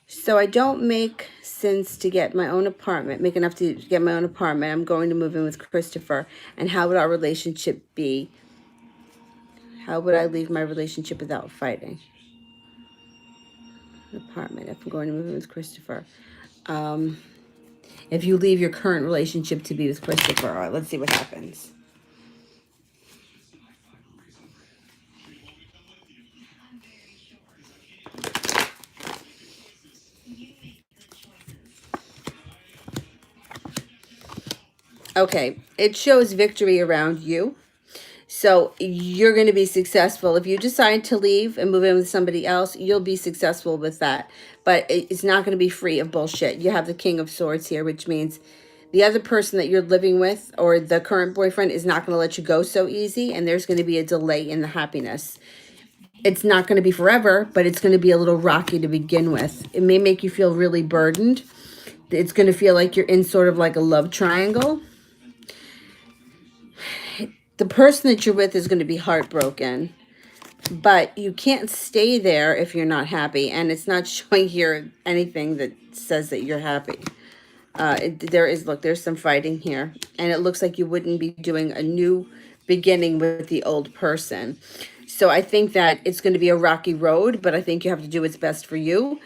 So I don't make sense to get my own apartment, make enough to get my own apartment. I'm going to move in with Christopher. And how would our relationship be? How would I leave my relationship without fighting? Apartment, if I'm going to move in with Christopher. Um, if you leave your current relationship to be with Christopher, all right, let's see what happens. Okay, it shows victory around you. So you're going to be successful. If you decide to leave and move in with somebody else, you'll be successful with that. But it's not going to be free of bullshit. You have the King of Swords here, which means the other person that you're living with or the current boyfriend is not going to let you go so easy. And there's going to be a delay in the happiness. It's not going to be forever, but it's going to be a little rocky to begin with. It may make you feel really burdened. It's going to feel like you're in sort of like a love triangle. The person that you're with is going to be heartbroken, but you can't stay there if you're not happy. And it's not showing here anything that says that you're happy. Look, there's some fighting here. And it looks like you wouldn't be doing a new beginning with the old person. So I think that it's going to be a rocky road, but I think you have to do what's best for you.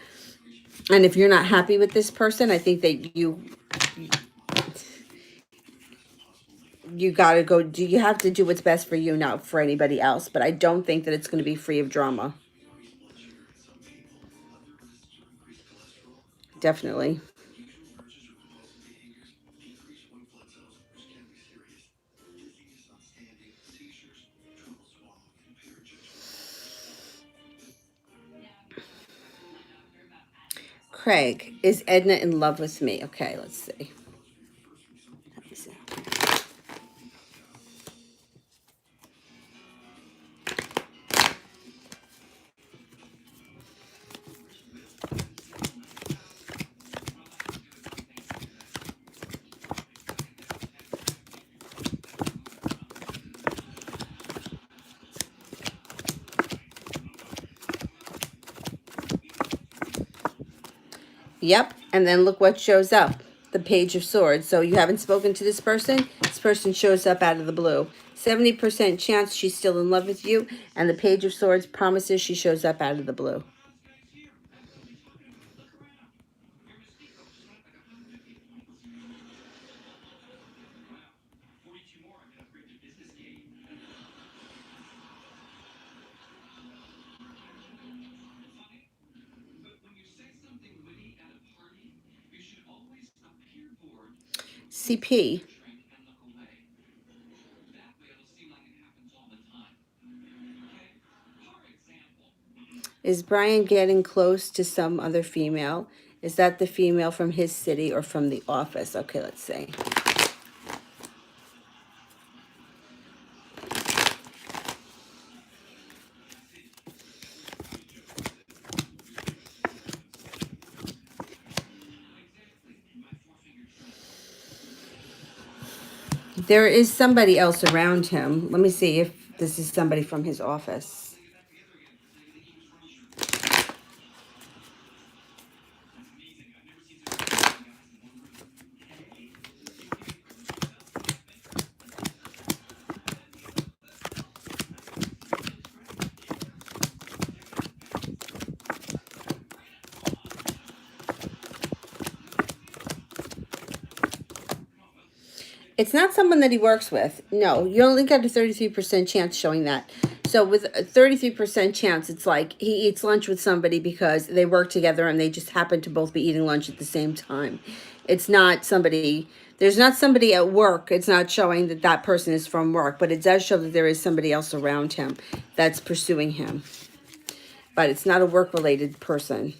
And if you're not happy with this person, I think that you got to go do you have to do what's best for you, not for anybody else. But I don't think that it's going to be free of drama. Definitely. Craig, is Edna in love with me? Okay, let's see. Let me see. Yep. And then look what shows up. The Page of Swords. So you haven't spoken to this person. This person shows up out of the blue. 70% chance she's still in love with you. And the Page of Swords promises she shows up out of the blue. CP. Is Brian getting close to some other female? Is that the female from his city or from the office? Okay, let's see. There is somebody else around him. Let me see if this is somebody from his office. It's not someone that he works with. No, you only got a 33% chance showing that. So with a 33% chance, it's like he eats lunch with somebody because they work together and they just happen to both be eating lunch at the same time. It's not somebody, there's not somebody at work. It's not showing that that person is from work, but it does show that there is somebody else around him that's pursuing him. But it's not a work-related person.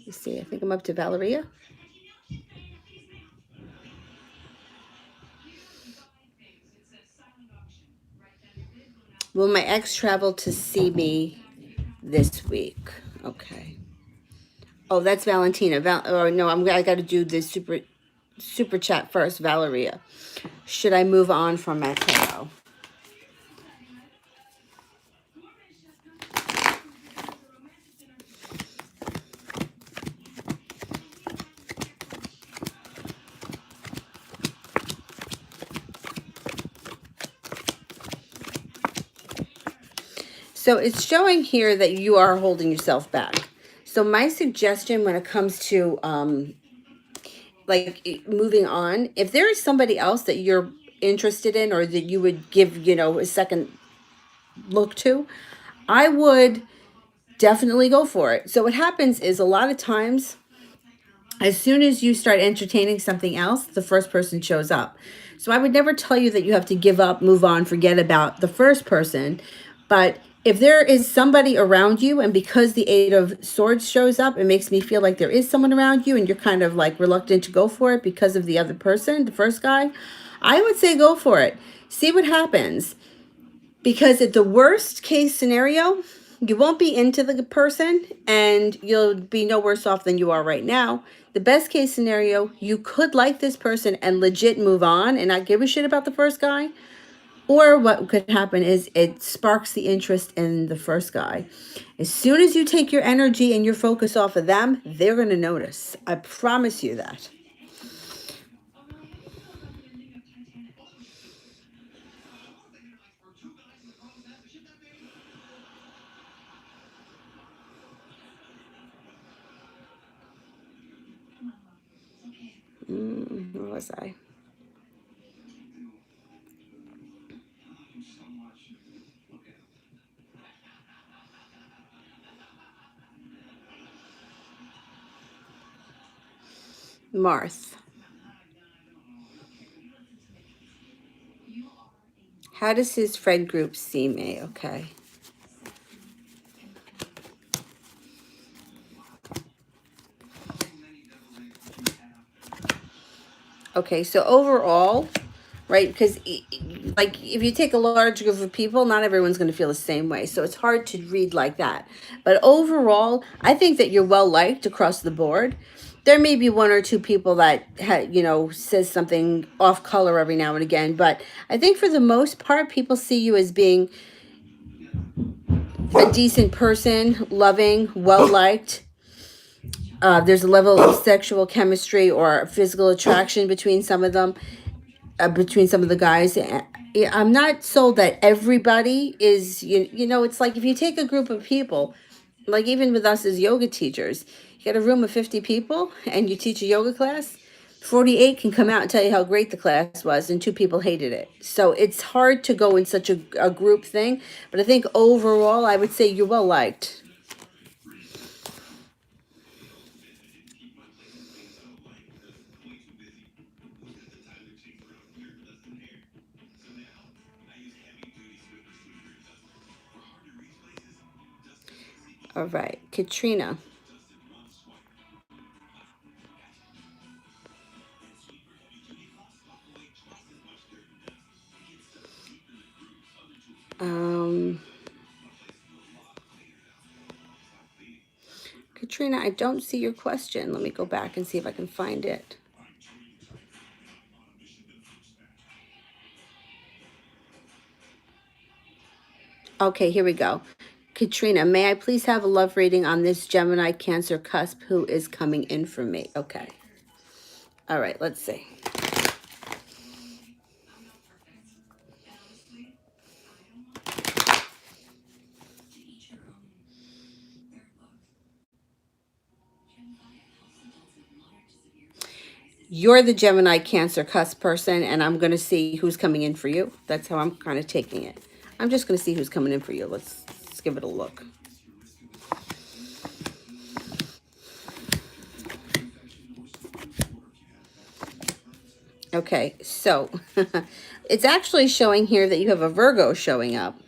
Let's see, I think I'm up to Valeria. Will my ex travel to see me this week? Okay. Oh, that's Valentina. Or no, I got to do the super chat first. Valeria, should I move on from Mateo? So it's showing here that you are holding yourself back. So my suggestion when it comes to like moving on, if there is somebody else that you're interested in or that you would give, a second look to, I would definitely go for it. So what happens is a lot of times, as soon as you start entertaining something else, the first person shows up. So I would never tell you that you have to give up, move on, forget about the first person. But if there is somebody around you, and because the Eight of Swords shows up, it makes me feel like there is someone around you and you're kind of like reluctant to go for it because of the other person, the first guy, I would say go for it. See what happens. Because at the worst case scenario, you won't be into the person and you'll be no worse off than you are right now. The best case scenario, you could like this person and legit move on and not give a shit about the first guy. Or what could happen is it sparks the interest in the first guy. As soon as you take your energy and your focus off of them, they're going to notice. I promise you that. Where was I? Marth. How does his friend group see me? Okay. Okay, so overall, right, because like if you take a large group of people, not everyone's going to feel the same way. So it's hard to read like that. But overall, I think that you're well liked across the board. There may be one or two people that says something off color every now and again, but I think for the most part, people see you as being a decent person, loving, well liked. There's a level of sexual chemistry or physical attraction between some of them, between some of the guys. I'm not sold that everybody is, it's like if you take a group of people, like even with us as yoga teachers, you get a room of 50 people and you teach a yoga class, 48 can come out and tell you how great the class was and two people hated it. So it's hard to go in such a group thing. But I think overall, I would say you're well liked. All right, Katrina. Um, Katrina, I don't see your question. Let me go back and see if I can find it. Okay, here we go. Katrina, may I please have a love reading on this Gemini Cancer cusp who is coming in for me? Okay. All right, let's see. You're the Gemini Cancer cusp person, and I'm going to see who's coming in for you. That's how I'm kind of taking it. I'm just going to see who's coming in for you. Let's give it a look. Okay, so it's actually showing here that you have a Virgo showing up,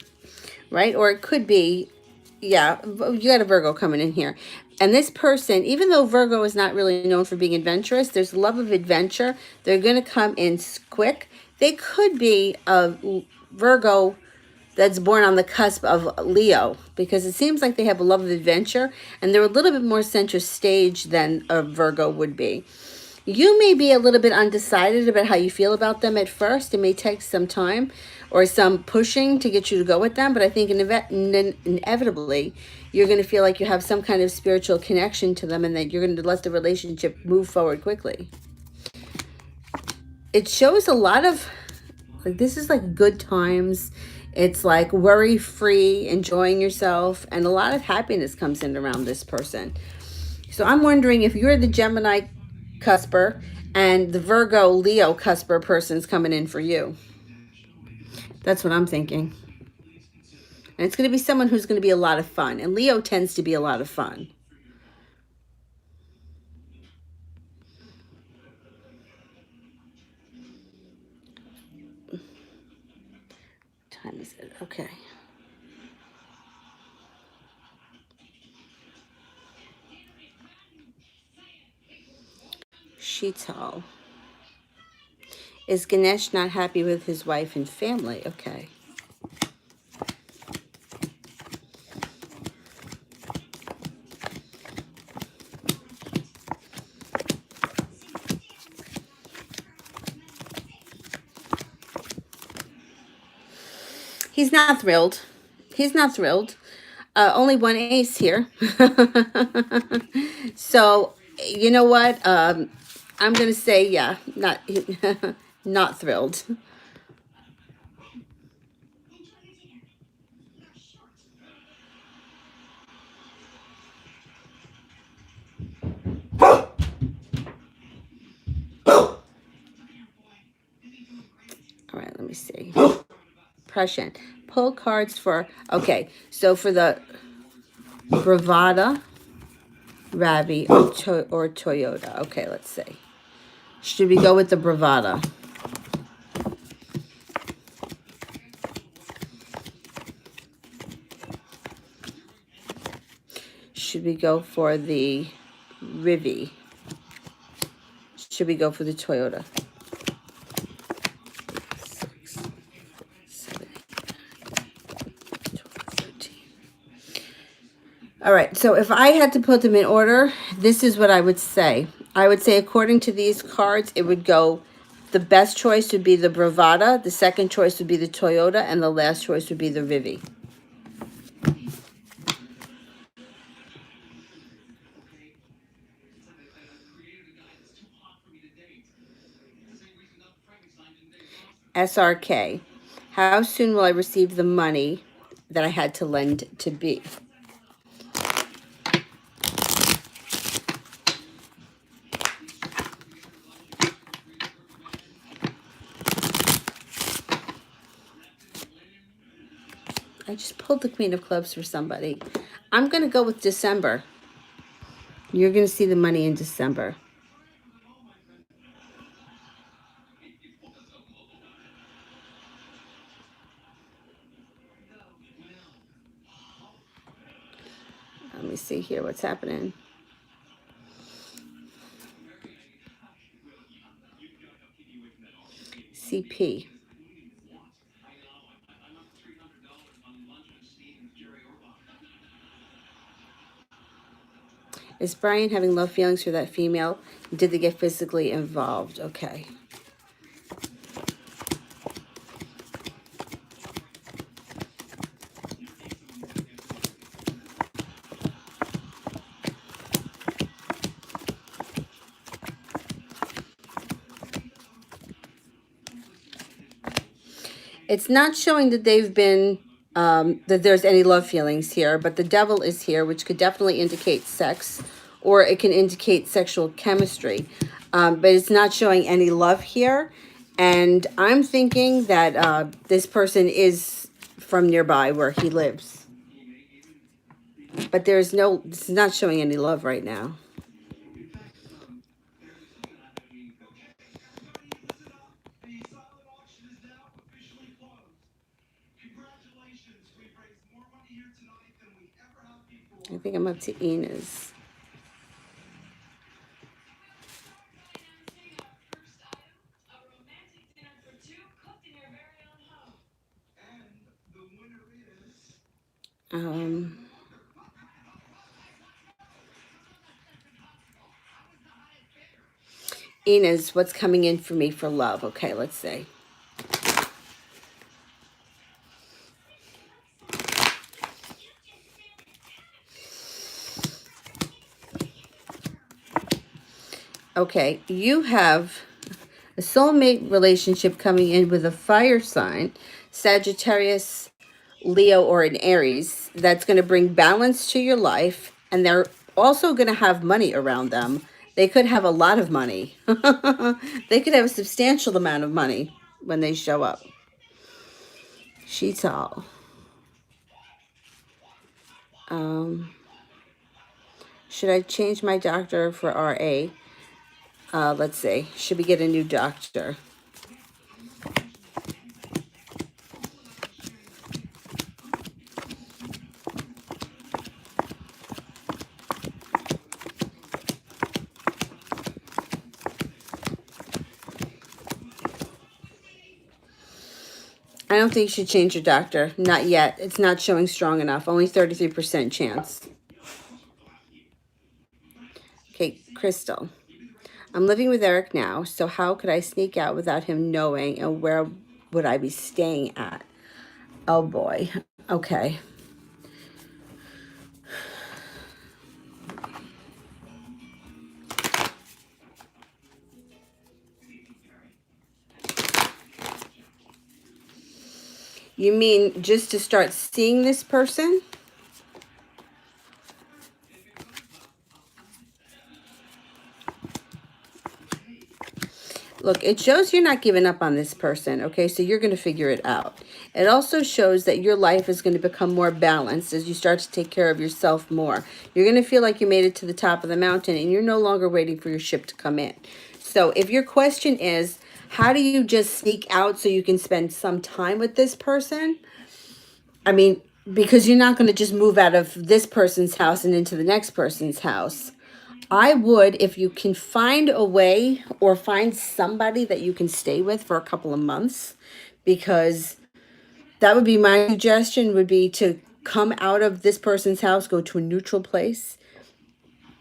right? Or it could be, yeah, you got a Virgo coming in here. And this person, even though Virgo is not really known for being adventurous, there's love of adventure. They're going to come in quick. They could be a Virgo that's born on the cusp of Leo, because it seems like they have a love of adventure and they're a little bit more center stage than a Virgo would be. You may be a little bit undecided about how you feel about them at first. It may take some time or some pushing to get you to go with them, but I think inevitably you're going to feel like you have some kind of spiritual connection to them and that you're going to let the relationship move forward quickly. It shows a lot of, like, this is like good times. It's like worry-free, enjoying yourself, and a lot of happiness comes in around this person. So I'm wondering if you're the Gemini cusper and the Virgo Leo cusper person's coming in for you. That's what I'm thinking. And it's going to be someone who's going to be a lot of fun. And Leo tends to be a lot of fun. What time is it? Okay. Sheetal. Is Ganesh not happy with his wife and family? Okay. He's not thrilled. He's not thrilled. Only one ace here. So, you know what? I'm going to say, yeah, not, not thrilled. All right, let me see. Prescient. Pull cards for, okay, so for the Bravada, Ravi, or Toyota. Okay, let's see. Should we go with the Bravada? Should we go for the Rivi? Should we go for the Toyota? All right, so if I had to put them in order, this is what I would say. I would say, according to these cards, it would go, the best choice would be the Bravada, the second choice would be the Toyota, and the last choice would be the Vivi. SRK. How soon will I receive the money that I had to lend to B? I just pulled the Queen of Clubs for somebody. I'm going to go with December. You're going to see the money in December. Let me see here what's happening. CP. Is Brian having low feelings for that female? Did they get physically involved? Okay. It's not showing that they've been, that there's any love feelings here, but the devil is here, which could definitely indicate sex, or it can indicate sexual chemistry. But it's not showing any love here. And I'm thinking that this person is from nearby where he lives. But it's not showing any love right now. I think I'm up to Ina's. Ina's, what's coming in for me for love? Okay, let's see. Okay, you have a soulmate relationship coming in with a fire sign, Sagittarius, Leo, or an Aries, that's going to bring balance to your life, and they're also going to have money around them. They could have a lot of money. They could have a substantial amount of money when they show up. Sheetal. Should I change my doctor for RA? Let's see. Should we get a new doctor? I don't think you should change your doctor. Not yet. It's not showing strong enough. Only 33% chance. Okay, Crystal. I'm living with Eric now, so how could I sneak out without him knowing, and where would I be staying at? Oh boy. Okay. You mean just to start seeing this person? Look, it shows you're not giving up on this person, okay? So you're going to figure it out. It also shows that your life is going to become more balanced as you start to take care of yourself more. You're going to feel like you made it to the top of the mountain and you're no longer waiting for your ship to come in. So if your question is, how do you just sneak out so you can spend some time with this person? I mean, because you're not going to just move out of this person's house and into the next person's house. I would, if you can find a way or find somebody that you can stay with for a couple of months, because that would be my suggestion, would be to come out of this person's house, go to a neutral place.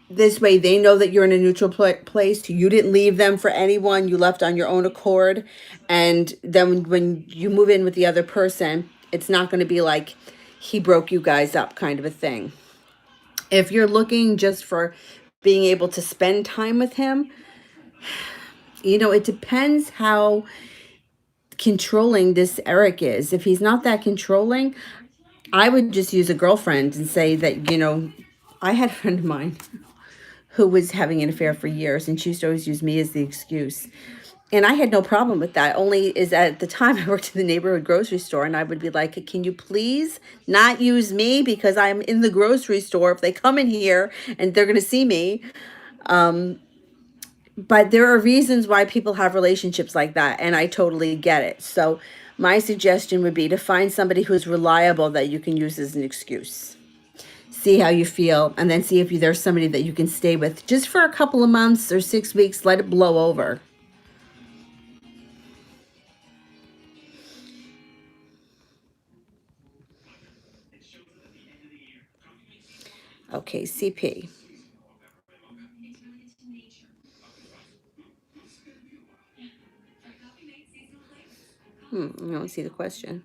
This way they know that you're in a neutral place. You didn't leave them for anyone. You left on your own accord. And then when you move in with the other person, it's not going to be like he broke you guys up kind of a thing. If you're looking just for being able to spend time with him, it depends how controlling this Eric is. If he's not that controlling, I would just use a girlfriend and say that, I had a friend of mine who was having an affair for years, and she used to always use me as the excuse. And I had no problem with that. Only is at the time I worked in the neighborhood grocery store, and I would be like, can you please not use me because I'm in the grocery store. If they come in here and they're going to see me. But there are reasons why people have relationships like that, and I totally get it. So my suggestion would be to find somebody who's reliable that you can use as an excuse. See how you feel, and then see if there's somebody that you can stay with just for a couple of months or 6 weeks. Let it blow over. Okay, CP. I don't see the question.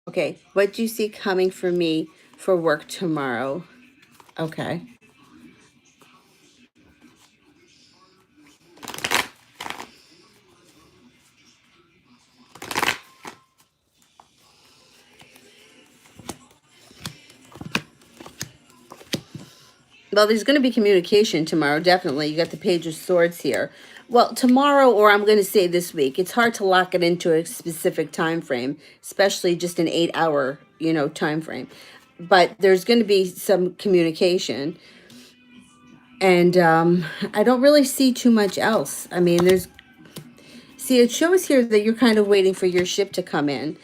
Okay, what do you see coming for me for work tomorrow? Okay. Well, there's going to be communication tomorrow, definitely. You got the Page of Swords here. Well, tomorrow, or I'm going to say this week, it's hard to lock it into a specific time frame, especially just an 8 hour, time frame. But there's going to be some communication. And I don't really see too much else. I mean, it shows here that you're kind of waiting for your ship to come in.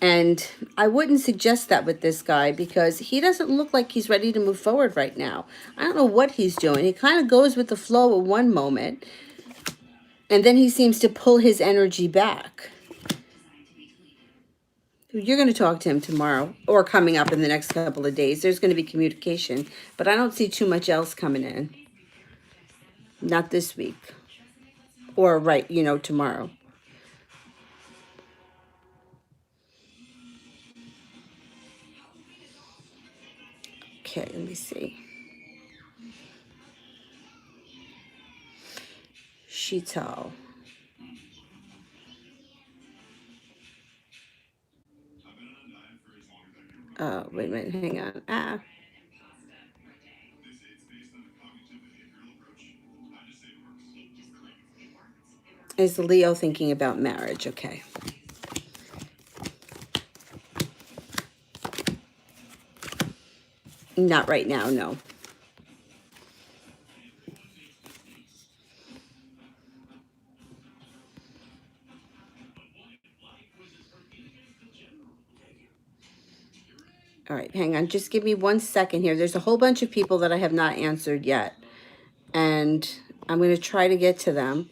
And I wouldn't suggest that with this guy because he doesn't look like he's ready to move forward right now. I don't know what he's doing. He kind of goes with the flow at one moment, and then he seems to pull his energy back. You're going to talk to him tomorrow or coming up in the next couple of days. There's going to be communication, but I don't see too much else coming in. Not this week or tomorrow. Okay, let me see. Shital. Wait a minute, hang on. Is Leo thinking about marriage? Okay. Not right now, no. All right, hang on. Just give me 1 second here. There's a whole bunch of people that I have not answered yet. And I'm going to try to get to them.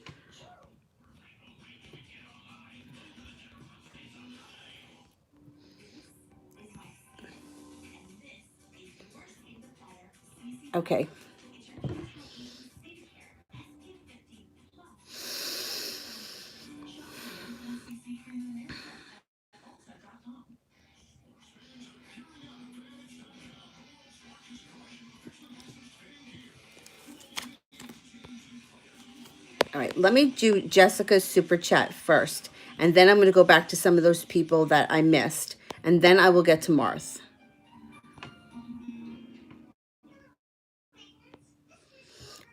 Okay. All right, let me do Jessica's super chat first. And then I'm going to go back to some of those people that I missed. And then I will get to Marth.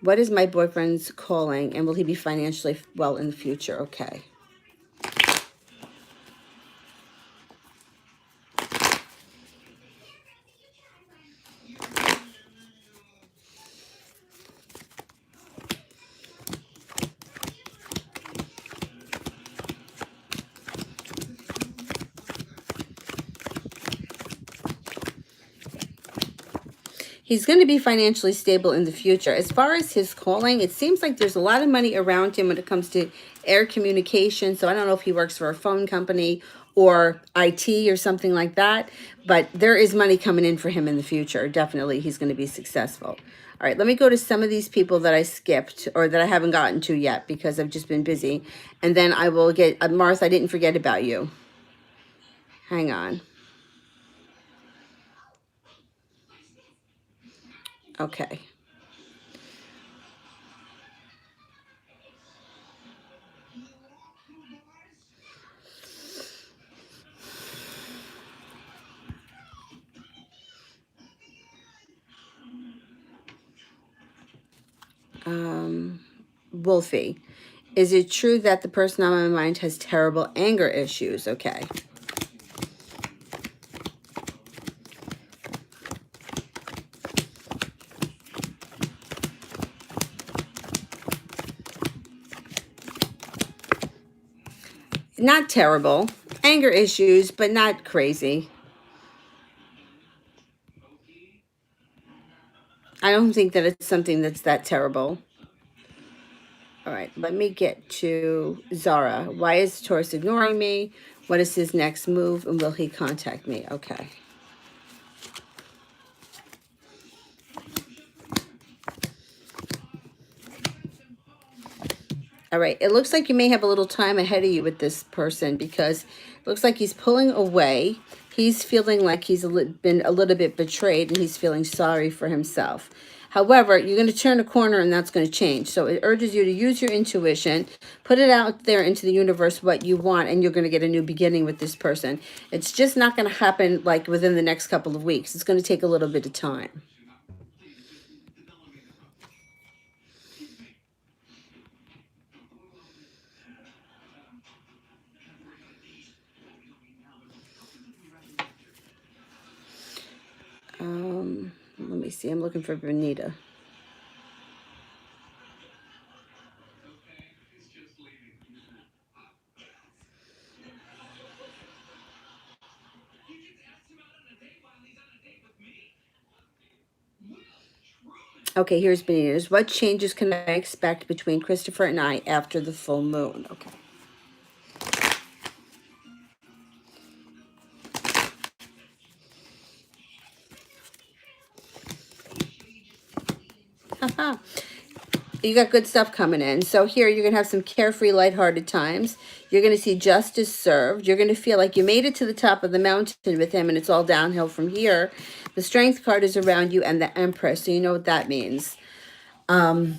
What is my boyfriend's calling? And will he be financially well in the future? Okay. He's going to be financially stable in the future. As far as his calling, it seems like there's a lot of money around him when it comes to air communication. So I don't know if he works for a phone company or IT or something like that. But there is money coming in for him in the future. Definitely, he's going to be successful. All right, let me go to some of these people that I skipped or that I haven't gotten to yet because I've just been busy. And then I will get, Martha, I didn't forget about you. Hang on. Okay. Wolfie, is it true that the person on my mind has terrible anger issues? Okay. Not terrible. Anger issues, but not crazy. I don't think that it's something that's that terrible. All right, let me get to Zara. Why is Taurus ignoring me? What is his next move? And will he contact me? Okay. All right, it looks like you may have a little time ahead of you with this person because it looks like he's pulling away. He's feeling like he's been a little bit betrayed and he's feeling sorry for himself. However, you're going to turn a corner and that's going to change. So it urges you to use your intuition, put it out there into the universe what you want, and you're going to get a new beginning with this person. It's just not going to happen like within the next couple of weeks. It's going to take a little bit of time. Let me see. I'm looking for Benita. Okay, here's Benita's. What changes can I expect between Christopher and I after the full moon? Okay. You got good stuff coming in. So here you're going to have some carefree, lighthearted times. You're going to see justice served. You're going to feel like you made it to the top of the mountain with him and it's all downhill from here. The strength card is around you and the Empress. So you know what that means. The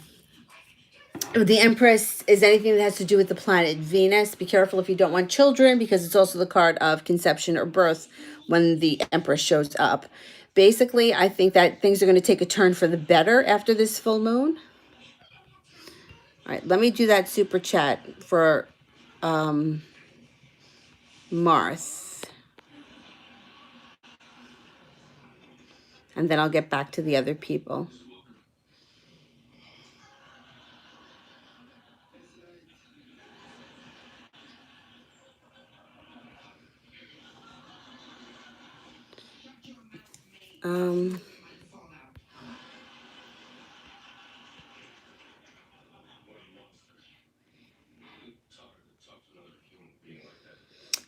Empress is anything that has to do with the planet Venus. Be careful if you don't want children because it's also the card of conception or birth when the Empress shows up. Basically, I think that things are going to take a turn for the better after this full moon. All right, let me do that super chat for Marth. And then I'll get back to the other people.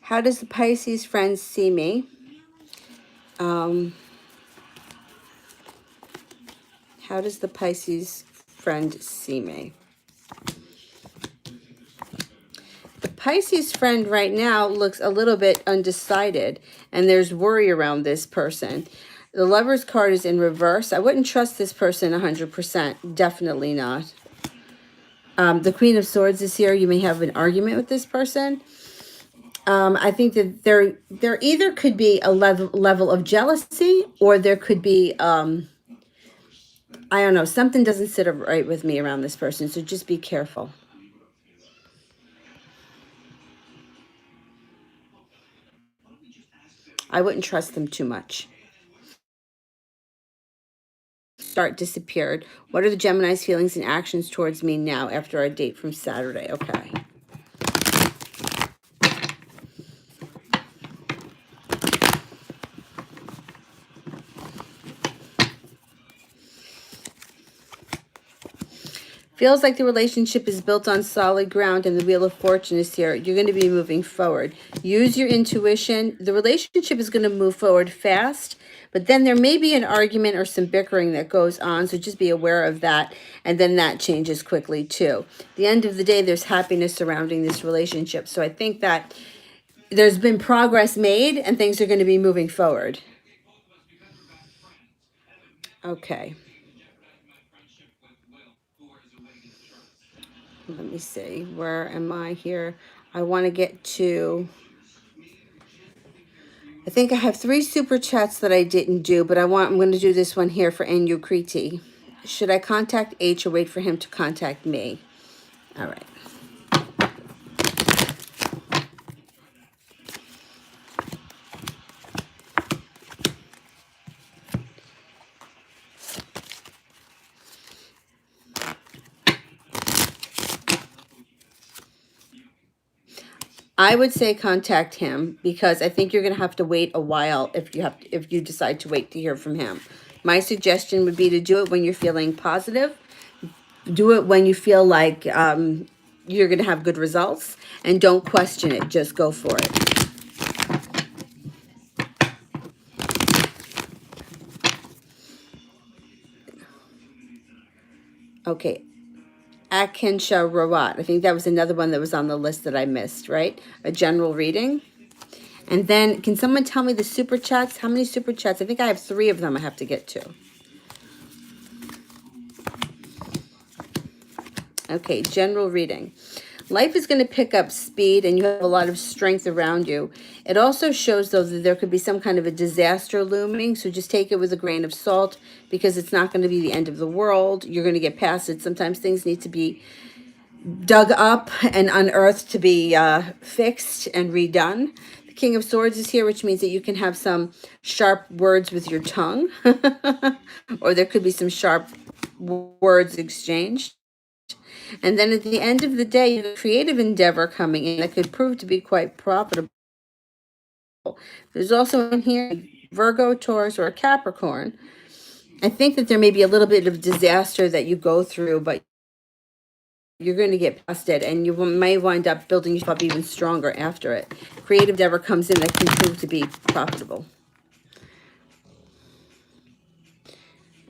How does the Pisces friend see me? How does the Pisces friend see me? The Pisces friend right now looks a little bit undecided, and there's worry around this person. The Lover's card is in reverse. I wouldn't trust this person 100%. Definitely not. The Queen of Swords is here. You may have an argument with this person. I think that there either could be a level of jealousy, or there could be I don't know, something doesn't sit right with me around this person, so just be careful. I wouldn't trust them too much. Start disappeared. What are the Gemini's feelings and actions towards me now after our date from Saturday? Okay. Feels like the relationship is built on solid ground and the wheel of fortune is here. You're going to be moving forward. Use your intuition. The relationship is going to move forward fast, but then there may be an argument or some bickering that goes on, so just be aware of that, and then that changes quickly too. At the end of the day, there's happiness surrounding this relationship, so I think that there's been progress made and things are going to be moving forward. Okay. Let me see. Where am I here? I want to get to. I think I have three super chats that I didn't do, but I'm going to do this one here for Kriti. Should I contact H or wait for him to contact me? All right. I would say contact him because I think you're going to have to wait a while if you decide to wait to hear from him. My suggestion would be to do it when you're feeling positive. Do it when you feel like you're going to have good results, and don't question it. Just go for it. Okay. Akinsha Rawat. I think that was another one that was on the list that I missed, right? A general reading. And then, can someone tell me the super chats? How many super chats? I think I have 3 of them I have to get to. Okay, general reading. Life is going to pick up speed and you have a lot of strength around you. It also shows, though, that there could be some kind of a disaster looming. So just take it with a grain of salt because it's not going to be the end of the world. You're going to get past it. Sometimes things need to be dug up and unearthed to be fixed and redone. The King of Swords is here, which means that you can have some sharp words with your tongue, or there could be some sharp words exchanged. And then at the end of the day, you have a creative endeavor coming in that could prove to be quite profitable. There's also in here Virgo, Taurus, or Capricorn. I think that there may be a little bit of disaster that you go through, but you're going to get past it, and you may wind up building yourself up even stronger after it. Creative endeavor comes in that can prove to be profitable.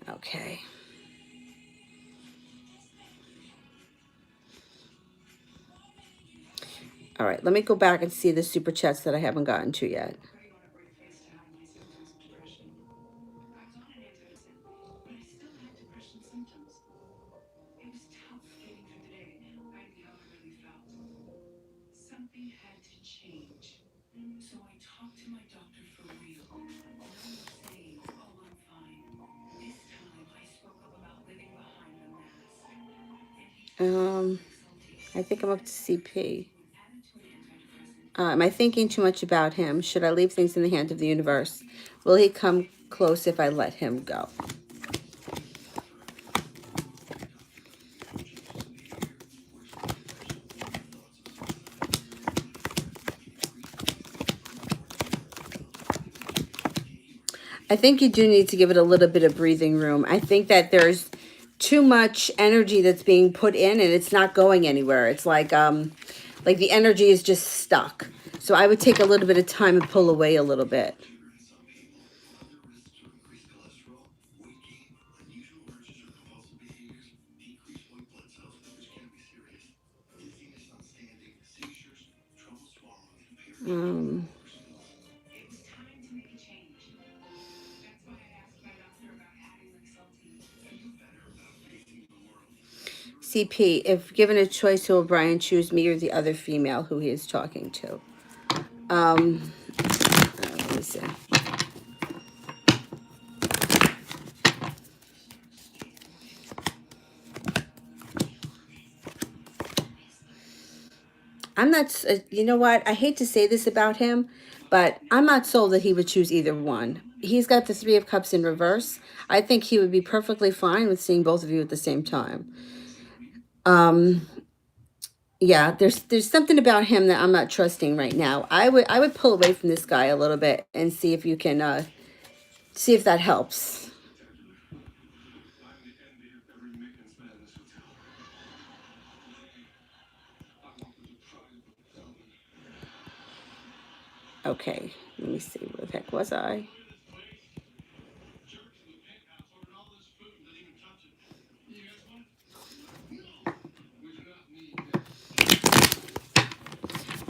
Okay. All right, let me go back and see the super chats that I haven't gotten to yet. I think I'm up to CP. Am I thinking too much about him? Should I leave things in the hands of the universe? Will he come close if I let him go? I think you do need to give it a little bit of breathing room. I think that there's too much energy that's being put in and it's not going anywhere. It's like the energy is just stuck. So I would take a little bit of time and pull away a little bit. CP, if given a choice, will Brian choose me or the other female who he is talking to? Let me see. I'm not, you know what? I hate to say this about him, but I'm not sold that he would choose either one. He's got the 3 of Cups in reverse. I think he would be perfectly fine with seeing both of you at the same time. Yeah, there's something about him that I'm not trusting right now. I would pull away from this guy a little bit and see if you can see if that helps. Okay, let me see. Where the heck was I?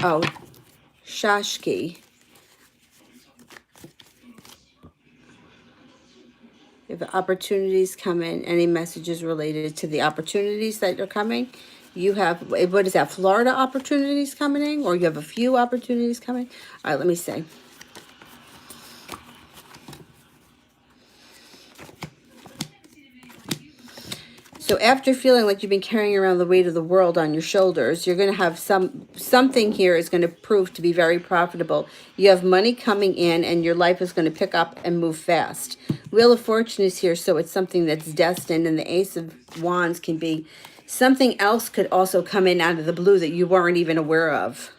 Oh, Shashki. If opportunities come in, any messages related to the opportunities that are coming, you have, what is that, Florida opportunities coming in, or you have a few opportunities coming? All right, let me see. So after feeling like you've been carrying around the weight of the world on your shoulders, you're going to have something here is going to prove to be very profitable. You have money coming in and your life is going to pick up and move fast. Wheel of Fortune is here, so it's something that's destined, and the Ace of Wands can be something else could also come in out of the blue that you weren't even aware of.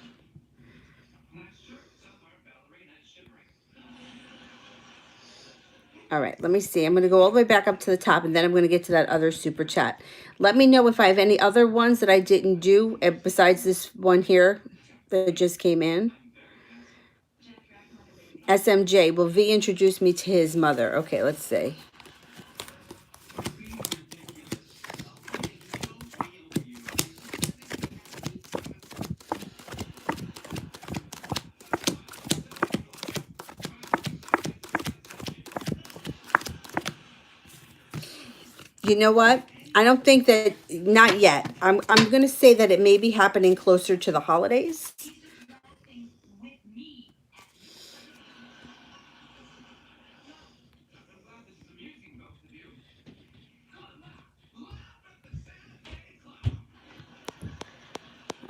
All right, let me see. I'm going to go all the way back up to the top, and then I'm going to get to that other super chat. Let me know if I have any other ones that I didn't do besides this one here that just came in. SMJ, will V introduce me to his mother? Okay, let's see. You know what? I don't think that, not yet. I'm going to say that it may be happening closer to the holidays.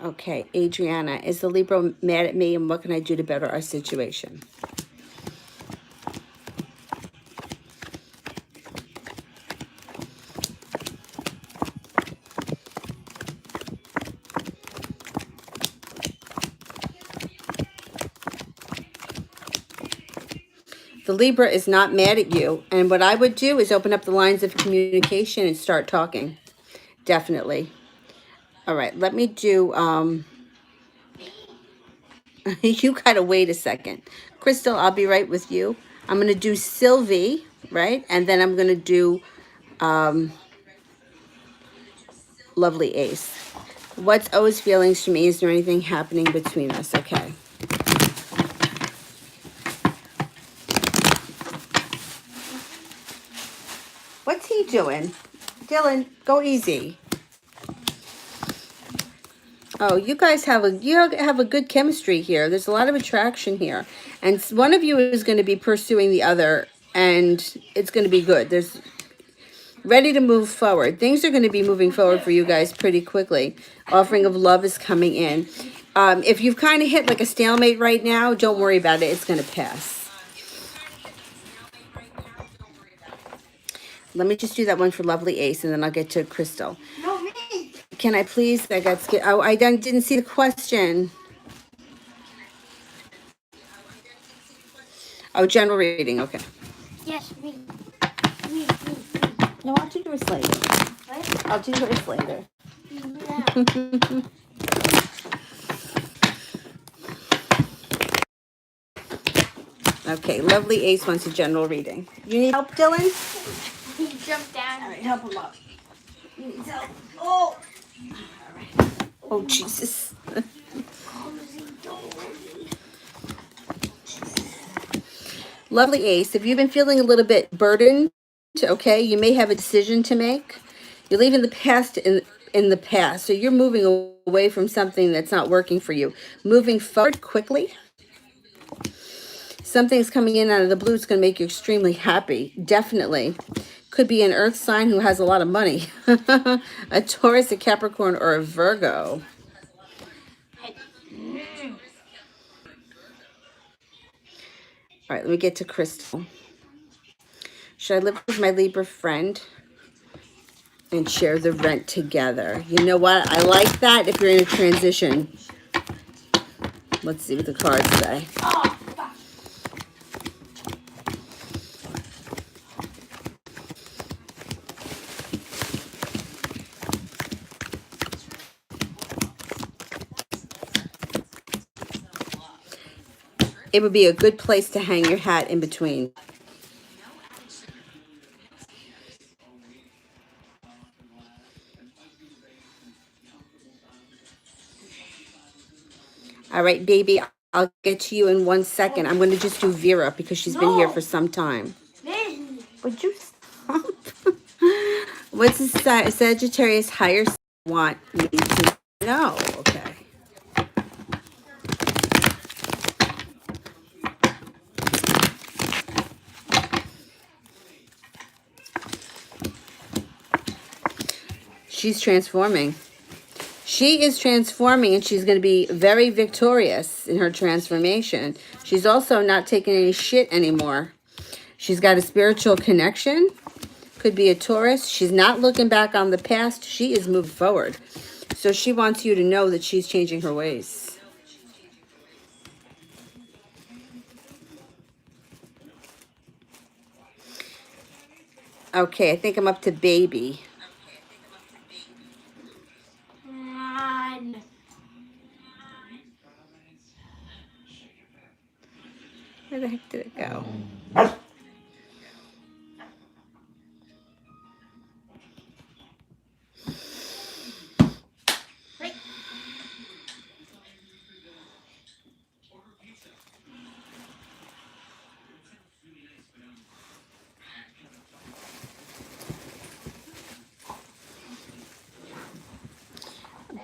Okay, Adriana, is the Libra mad at me, and what can I do to better our situation? The Libra is not mad at you. And what I would do is open up the lines of communication and start talking. Definitely. All right, let me do, you gotta wait a second. Crystal, I'll be right with you. I'm gonna do Sylvie, right? And then I'm gonna do Lovely Ace. What's O's feelings for me? Is there anything happening between us? Okay. What's he doing? Dylan, go easy. Oh, you guys have a good chemistry here. There's a lot of attraction here, and one of you is going to be pursuing the other, and it's going to be good. There's ready to move forward. Things are going to be moving forward for you guys pretty quickly. Offering of love is coming in. If you've kind of hit like a stalemate right now, don't worry about it. It's going to pass. Let me just do that one for Lovely Ace, and then I'll get to Crystal. No, me. Can I please? I got scared. Oh, I didn't see the question. Oh, general reading. Okay. Yes, me. No, I'll do yours later. What? I'll do yours later. Yeah. Okay, Lovely Ace wants a general reading. You need help, Dylan? He jumped down. All right, help him up. He needs help. Oh! All right. Oh, Jesus. Lovely Ace, if you've been feeling a little bit burdened, okay, you may have a decision to make. You're leaving the past in the past, so you're moving away from something that's not working for you. Moving forward quickly. Something's coming in out of the blue. It's going to make you extremely happy. Definitely. Could be an earth sign who has a lot of money. A Taurus, a Capricorn, or a Virgo. All right, let me get to Crystal. Should I live with my Libra friend and share the rent together? You know what? I like that if you're in a transition. Let's see what the cards say. it would be a good place to hang your hat in between. All right, baby, I'll get to you in 1 second. I'm going to just do Vera because she's been here for some time. Would you stop? What's the Sagittarius higher self want me to know? Okay. She's transforming. She is transforming, and she's going to be very victorious in her transformation. She's also not taking any shit anymore. She's got a spiritual connection. Could be a Taurus. She's not looking back on the past. She is moving forward. So she wants you to know that she's changing her ways. Okay, I think I'm up to baby. Where the heck did it go?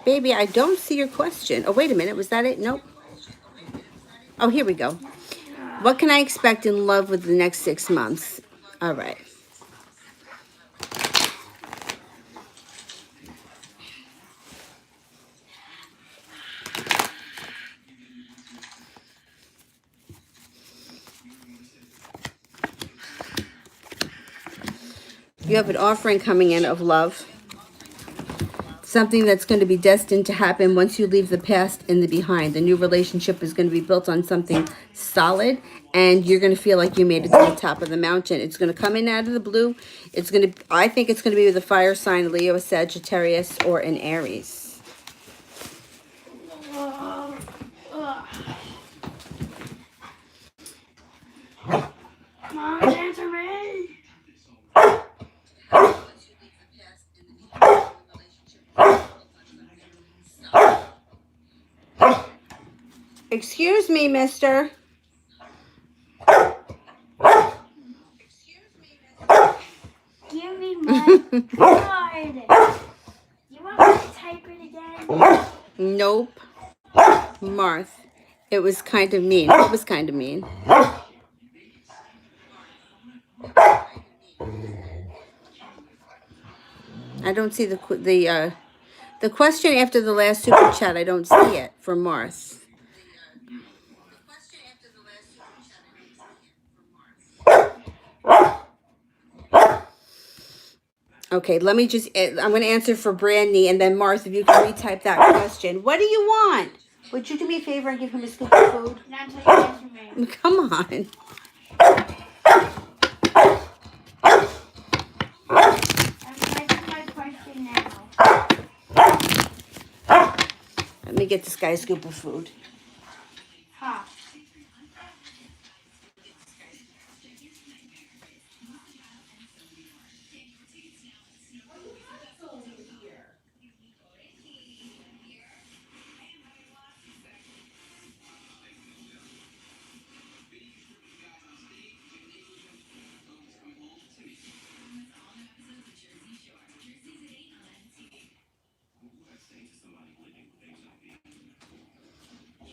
Baby, I don't see your question. Oh, wait a minute. Was that it? Nope. Oh, here we go. What can I expect in love with the next 6 months? All right. You have an offering coming in of love. Something that's going to be destined to happen once you leave the past and the behind. The new relationship is going to be built on something solid, and you're going to feel like you made it to the top of the mountain. It's going to come in out of the blue. It's going to, I think it's going to be with a fire sign, Leo, a Sagittarius, or an Aries. Mom, answer me. Excuse me, mister. Give me my card. You want me to type it again? Nope. Marth. It was kind of mean. What was kind of mean? I don't see the question after the last super chat. I don't see it for Marth. Okay, let me just, I'm going to answer for Brandy, and then Marth, if you can retype that question. What do you want? Would you do me a favor and give him a scoop of food? Not until you answer me. Come on. I'm typing my question now. Let me get this guy a scoop of food. Ha.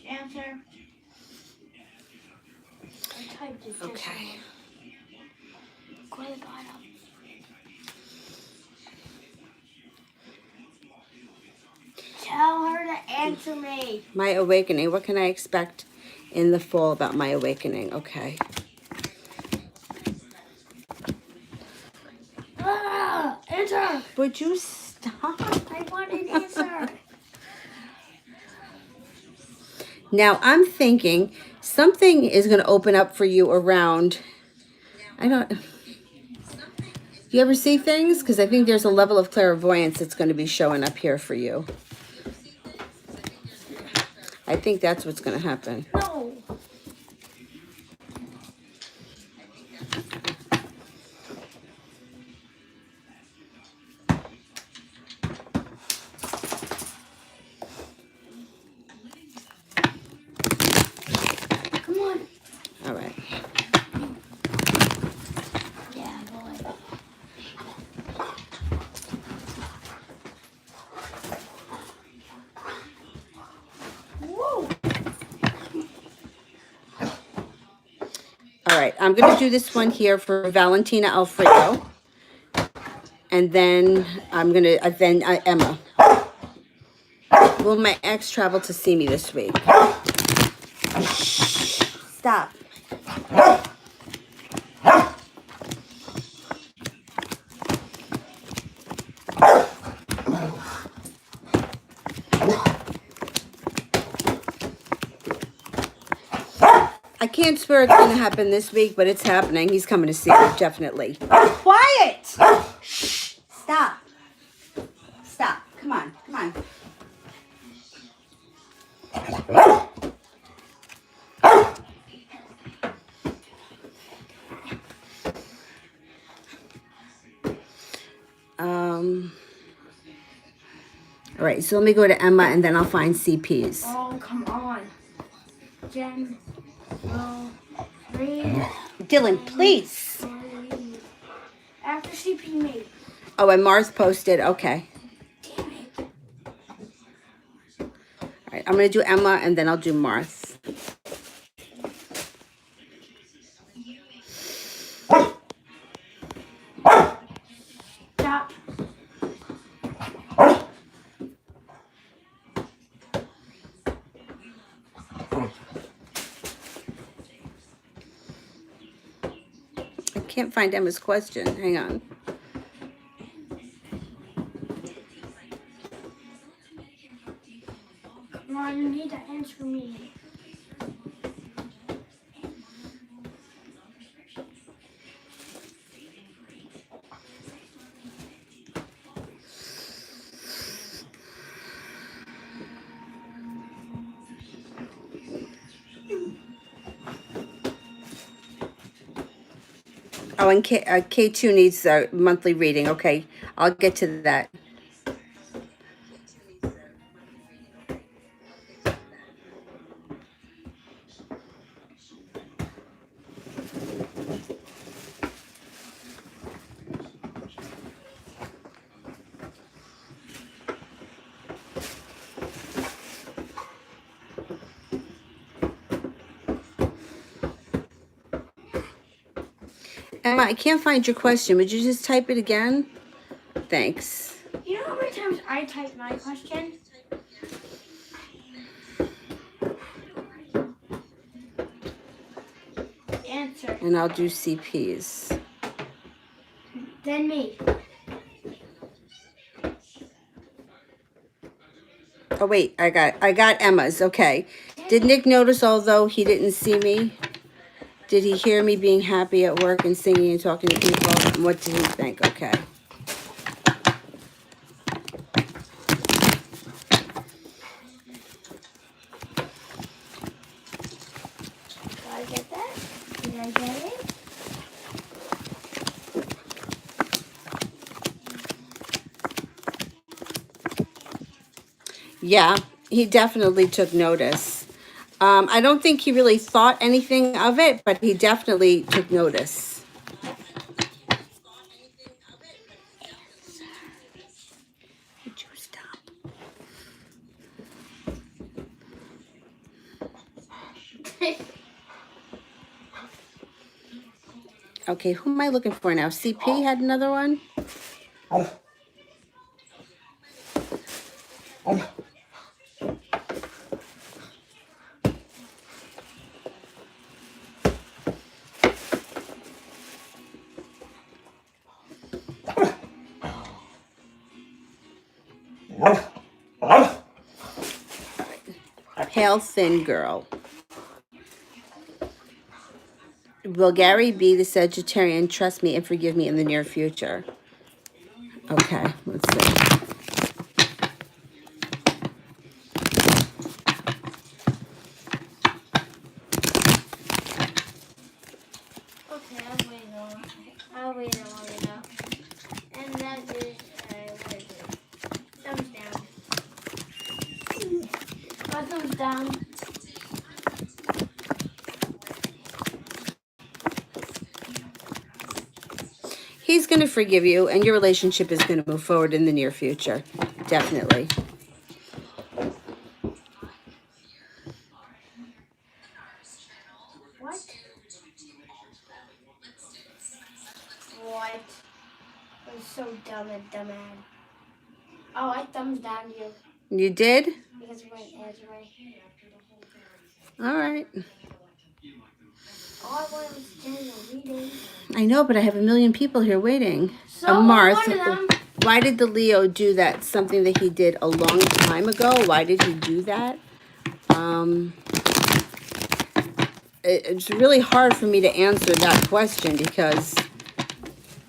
Answer. I typed it. Okay. Go to the bottom. Tell her to answer me. My awakening. What can I expect in the fall about my awakening? Okay. Answer. Would you stop? I want an answer. Now, I'm thinking something is going to open up for you around, I don't, you ever see things? Because I think there's a level of clairvoyance that's going to be showing up here for you. I think that's what's going to happen. No. All right, I'm going to do this one here for Valentina Alfredo. And then I'm going to, Emma. Will my ex travel to see me this week? Stop. I can't swear it's going to happen this week, but it's happening. He's coming to see me, definitely. Quiet! Shh. Stop. Stop. Come on. Come on. All right, so let me go to Emma, and then I'll find CPs. Oh, come on. Jen, will read. Dylan, please. After CP me. Oh, and Mars posted. Okay. Damn it. All right, I'm going to do Emma, and then I'll do Mars. Stop. I can't find Emma's question. Hang on. Come on, you need to answer me. Oh, and K2 needs a monthly reading. Okay, I'll get to that. Emma, I can't find your question. Would you just type it again? Thanks. You know how many times I type my question? Answer. And I'll do CPs. Then me. Oh wait, I got Emma's. Okay. Did Nick notice although he didn't see me? Did he hear me being happy at work and singing and talking to people? And what did he think? Okay. Did I get that? Did I get it? Yeah, he definitely took notice. I don't think he really thought anything of it, but he definitely took notice. Would you stop? Okay, who am I looking for now? CP had another one? Pale, thin girl. Will Gary be the Sagittarian trust me and forgive me in the near future? Okay, let's see. Okay, I'll wait long enough. And that is, what is it? Thumbs down. My thumbs down. He's going to forgive you, and your relationship is going to move forward in the near future. Definitely. What? I was so dumb and dumb. Oh, I thumbs down you You did? because it went answer right. All right. All I wanted was to change the reading. I know, but I have a million people here waiting. So Marth, one of them. why did the Leo do that? Something that he did a long time ago? Why did he do that? It's really hard for me to answer that question because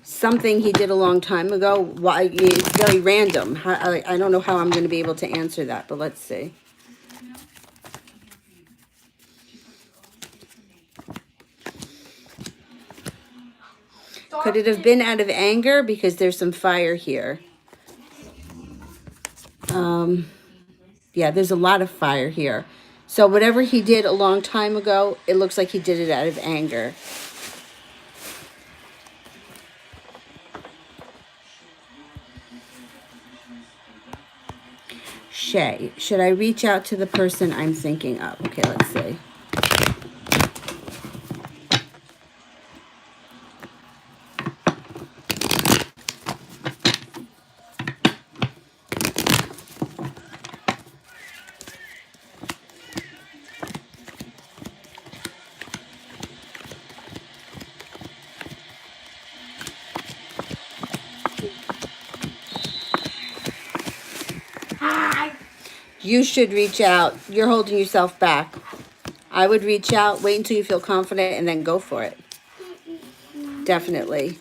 something he did a long time ago, why, it's very random. I don't know how I'm going to be able to answer that, but let's see. Could it have been out of anger? Because there's some fire here. Yeah, there's a lot of fire here. So whatever he did a long time ago, it looks like he did it out of anger. Shay, should I reach out to the person I'm thinking of? Okay, let's see. You should reach out. You're holding yourself back. I would reach out, wait until you feel confident, and then go for it. Definitely.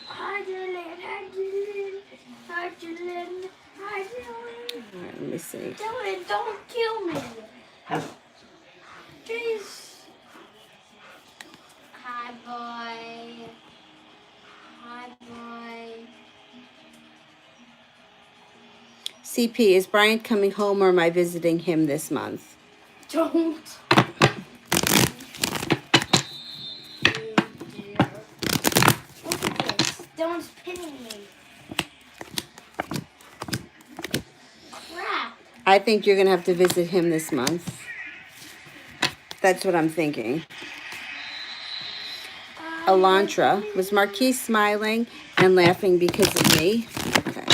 All right, let me see. Dylan, don't kill me. Please. Hi, boy. Hi, boy. CP, is Bryant coming home or am I visiting him this month? Don't. Look at this. Dylan's pinning me. Crap. I think you're going to have to visit him this month. That's what I'm thinking. Elantra, was Marquise smiling and laughing because of me? Okay.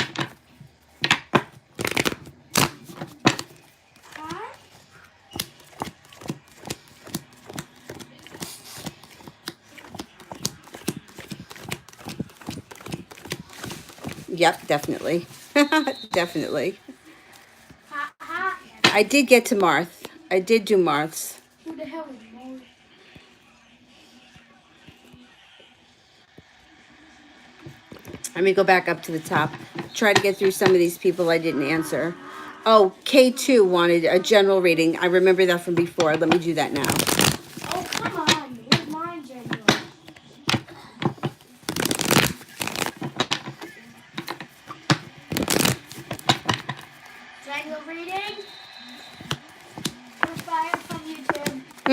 Yep, definitely. Definitely. I did get to Marth. I did do Marth's. Who the hell is Marth? Let me go back up to the top. Try to get through some of these people I didn't answer. Oh, K2 wanted a general reading. I remember that from before. Let me do that now. Oh, come on. Where's mine, general? General reading? We're fired from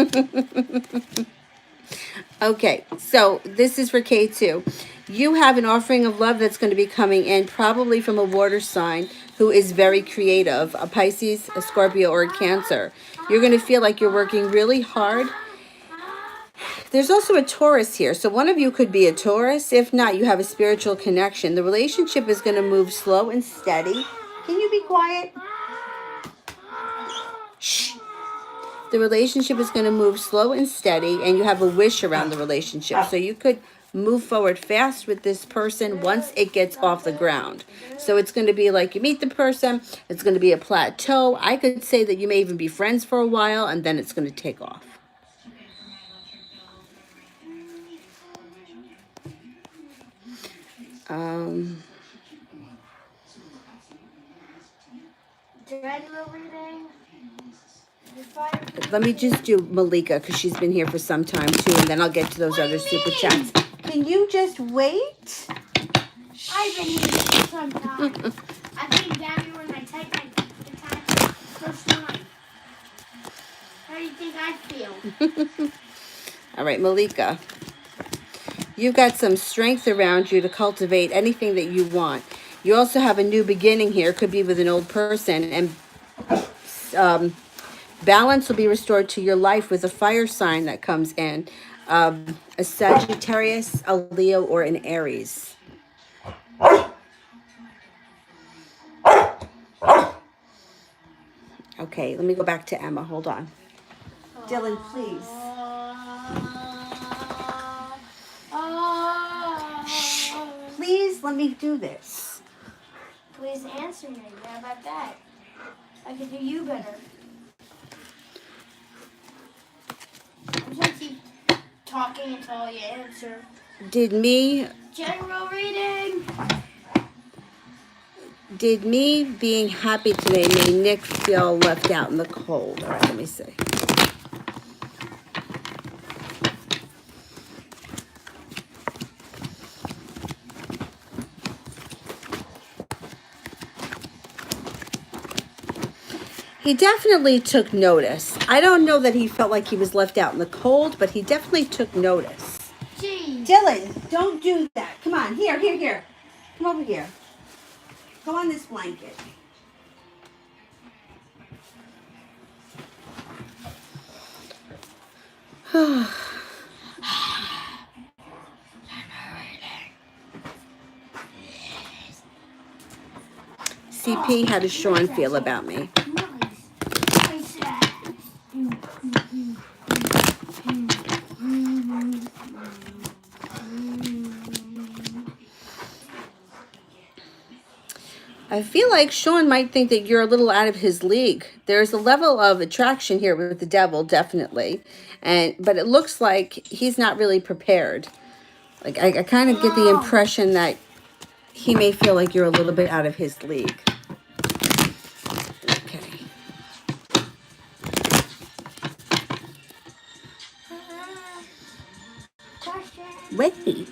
YouTube. Okay, so this is for K2. You have an offering of love that's going to be coming in probably from a water sign who is very creative, a Pisces, a Scorpio, or a Cancer. You're going to feel like you're working really hard. There's also a Taurus here, so one of you could be a Taurus. If not, you have a spiritual connection. The relationship is going to move slow and steady. Can you be quiet? Shh. The relationship is going to move slow and steady, and you have a wish around the relationship. So you could move forward fast with this person once it gets off the ground. So it's going to be like you meet the person, it's going to be a plateau. I could say that you may even be friends for a while, and then it's going to take off. General reading? Let me just do Malika because she's been here for some time too, and then I'll get to those other super chats. Can you just wait? I've been here for some time. I came down here when I typed my first time. How do you think I feel? All right, Malika. You've got some strength around you to cultivate anything that you want. You also have a new beginning here. Could be with an old person, and Balance will be restored to your life with a fire sign that comes in. A Sagittarius, a Leo, or an Aries. Okay, let me go back to Emma. Hold on. Dylan, please. Please let me do this. Please answer me. How about that? I can do you better. I'm just gonna keep talking until you answer. Did me General reading. being happy today make Nick feel left out in the cold? All right, let me see. He definitely took notice. I don't know that he felt like he was left out in the cold, but he definitely took notice. Jeez. Dylan, don't do that. Come on, here. Come over here. Go on this blanket. CP, how does Sean feel about me? I feel like Sean might think that you're a little out of his league. There's a level of attraction here with the devil, definitely. But it looks like he's not really prepared. Like I kind of get the impression that he may feel like you're a little bit out of his league. Okay. Wait.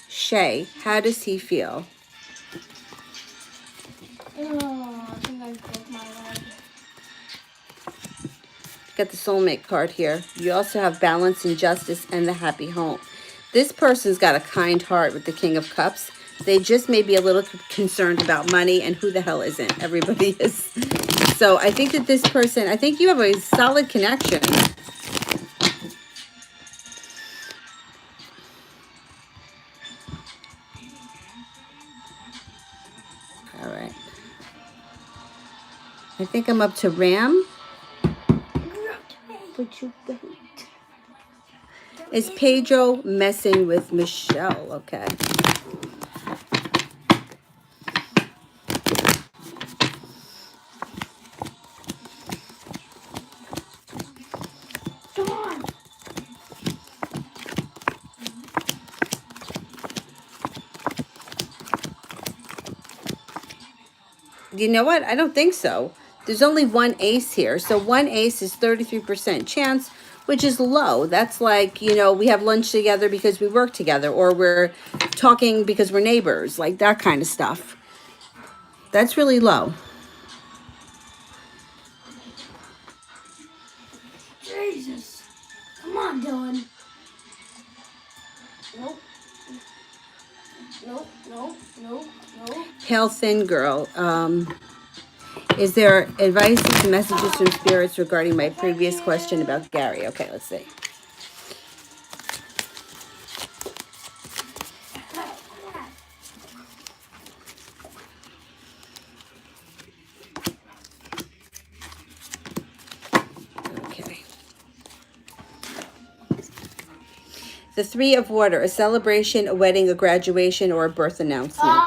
Shay, how does he feel? Oh, I think I broke my leg. Got the soulmate card here. You also have balance and justice and the happy home. This person's got a kind heart with the King of Cups. They just may be a little concerned about money, and who the hell isn't? Everybody is. So I think that this person, I think you have a solid connection. All right. I think I'm up to Ram. Would you wait? Is Pedro messing with Michelle? Okay. You know what? I don't think so. There's only one ace here. So one ace is 33% chance, which is low. That's like, we have lunch together because we work together, or we're talking because we're neighbors, like that kind of stuff. That's really low. Jesus. Come on, Dylan. Nope. Pale thin girl. Is there advice and messages from spirits regarding my previous question about Gary? Okay, let's see. Okay. The Three of Water, a celebration, a wedding, a graduation, or a birth announcement.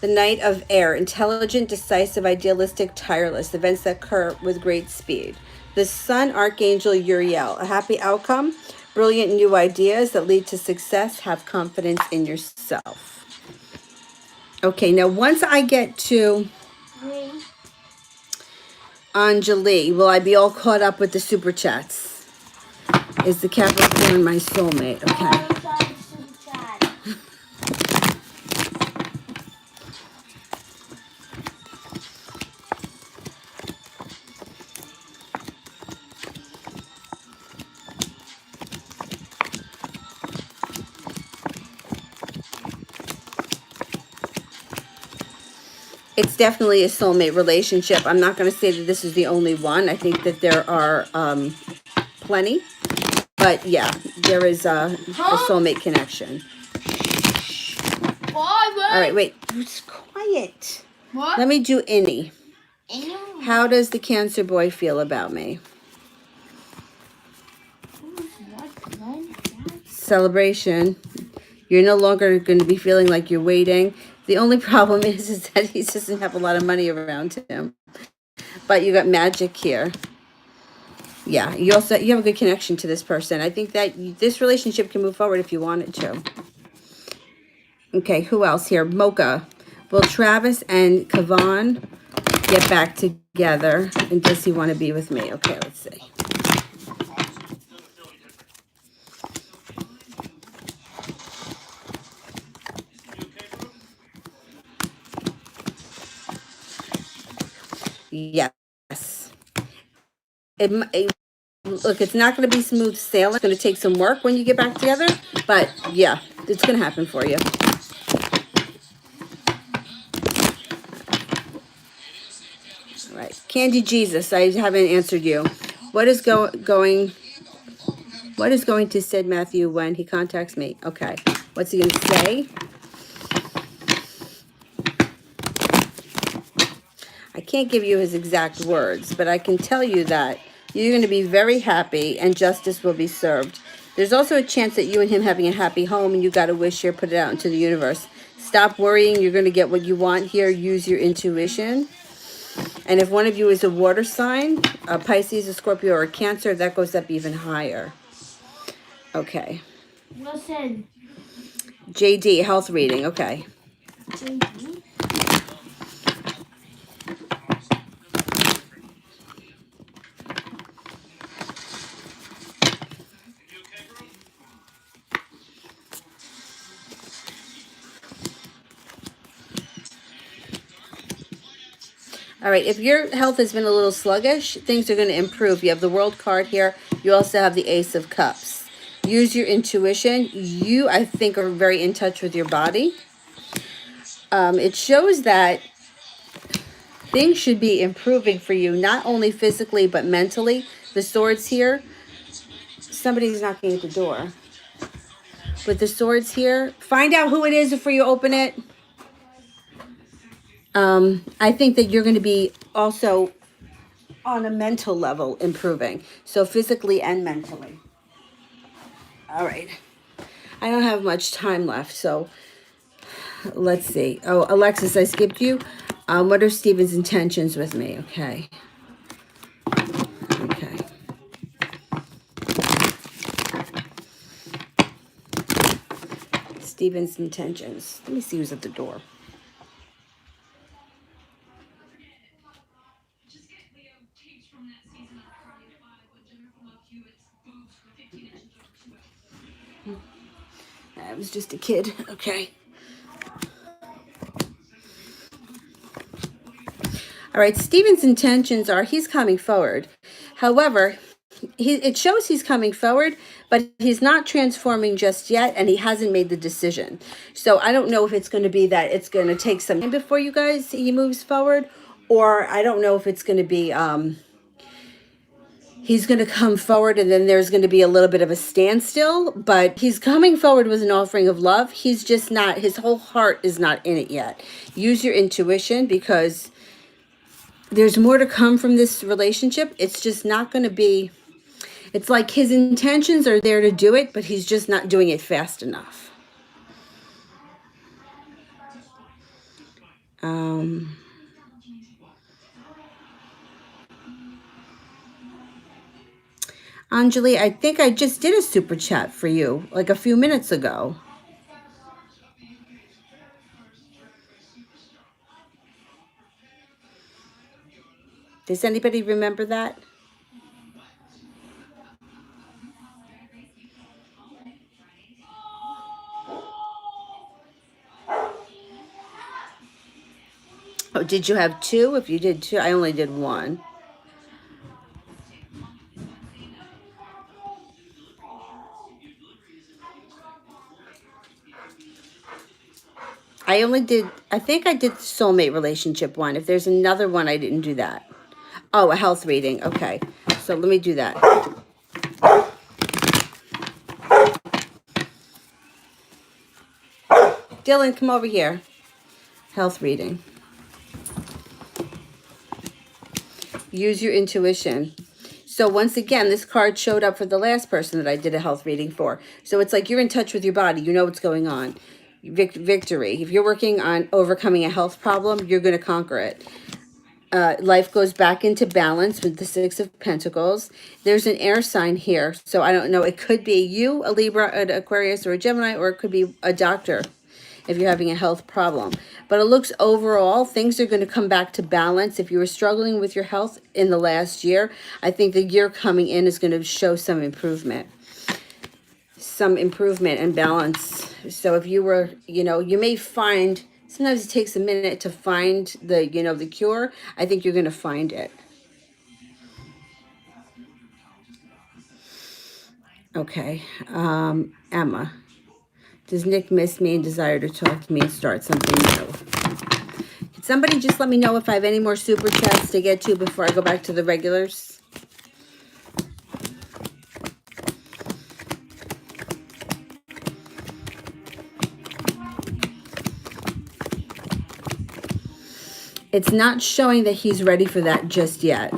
The Knight of Air, intelligent, decisive, idealistic, tireless, events that occur with great speed. The Sun, Archangel Uriel, a happy outcome, brilliant new ideas that lead to success, have confidence in yourself. Okay, now once I get to Anjali, will I be all caught up with the super chats? Is the Capricorn my soulmate? Okay. It's definitely a soulmate relationship. I'm not going to say that this is the only one. I think that there are plenty. But yeah, there is a soulmate connection. Why? All right, wait. Who's quiet? What? Let me do any. Any? How does the Cancer boy feel about me? Celebration. You're no longer going to be feeling like you're waiting. The only problem is that he doesn't have a lot of money around him. But you got magic here. Yeah, you have a good connection to this person. I think that this relationship can move forward if you want it to. Okay, who else here? Mocha. Will Travis and Kavan get back together? And does he want to be with me? Okay, let's see. Yes. Look, it's not going to be smooth sailing. It's going to take some work when you get back together. But yeah, it's going to happen for you. All right. Candy Jesus, I haven't answered you. What is going to Sid Matthew when he contacts me? Okay. What's he going to say? I can't give you his exact words, but I can tell you that you're going to be very happy and justice will be served. There's also a chance that you and him having a happy home, and you got a wish here, put it out into the universe. Stop worrying. You're going to get what you want here. Use your intuition. And if one of you is a water sign, a Pisces, a Scorpio, or a Cancer, that goes up even higher. Okay. Listen. JD, health reading. Okay. JD? All right, if your health has been a little sluggish, things are going to improve. You have the World card here. You also have the Ace of Cups. Use your intuition. You, I think, are very in touch with your body. It shows that things should be improving for you, not only physically, but mentally. The swords here. Somebody's knocking at the door. With the swords here, find out who it is before you open it. I think that you're going to be also on a mental level improving. So physically and mentally. All right. I don't have much time left, so let's see. Oh, Alexis, I skipped you. What are Stephen's intentions with me? Okay. Okay. Stephen's intentions. Let me see who's at the door. I was just a kid. Okay. All right. Stephen's intentions are he's coming forward. However, it shows he's coming forward, but he's not transforming just yet, and he hasn't made the decision. So I don't know if it's going to be that it's going to take some time before he moves forward, or I don't know if it's going to be he's going to come forward and then there's going to be a little bit of a standstill, but he's coming forward with an offering of love. He's just not, his whole heart is not in it yet. Use your intuition because there's more to come from this relationship. It's just not going to be, it's like his intentions are there to do it, but he's just not doing it fast enough. Anjali, I think I just did a super chat for you like a few minutes ago. Does anybody remember that? Oh, did you have two? If you did two, I only did one. I think I did the soulmate relationship one. If there's another one, I didn't do that. Oh, a health reading. Okay. So let me do that. Dylan, come over here. Health reading. Use your intuition. So once again, this card showed up for the last person that I did a health reading for. So it's like you're in touch with your body. You know what's going on. Victory. If you're working on overcoming a health problem, you're going to conquer it. Life goes back into balance with the Six of Pentacles. There's an air sign here. So I don't know. It could be you, a Libra, an Aquarius, or a Gemini, or it could be a doctor if you're having a health problem. But it looks overall, things are going to come back to balance. If you were struggling with your health in the last year, I think the year coming in is going to show some improvement. Some improvement and balance. So if you were, you may find, sometimes it takes a minute to find the, the cure. I think you're going to find it. Okay. Emma. Does Nick miss me and desire to talk to me and start something new? Can somebody just let me know if I have any more super chats to get to before I go back to the regulars? It's not showing that he's ready for that just yet.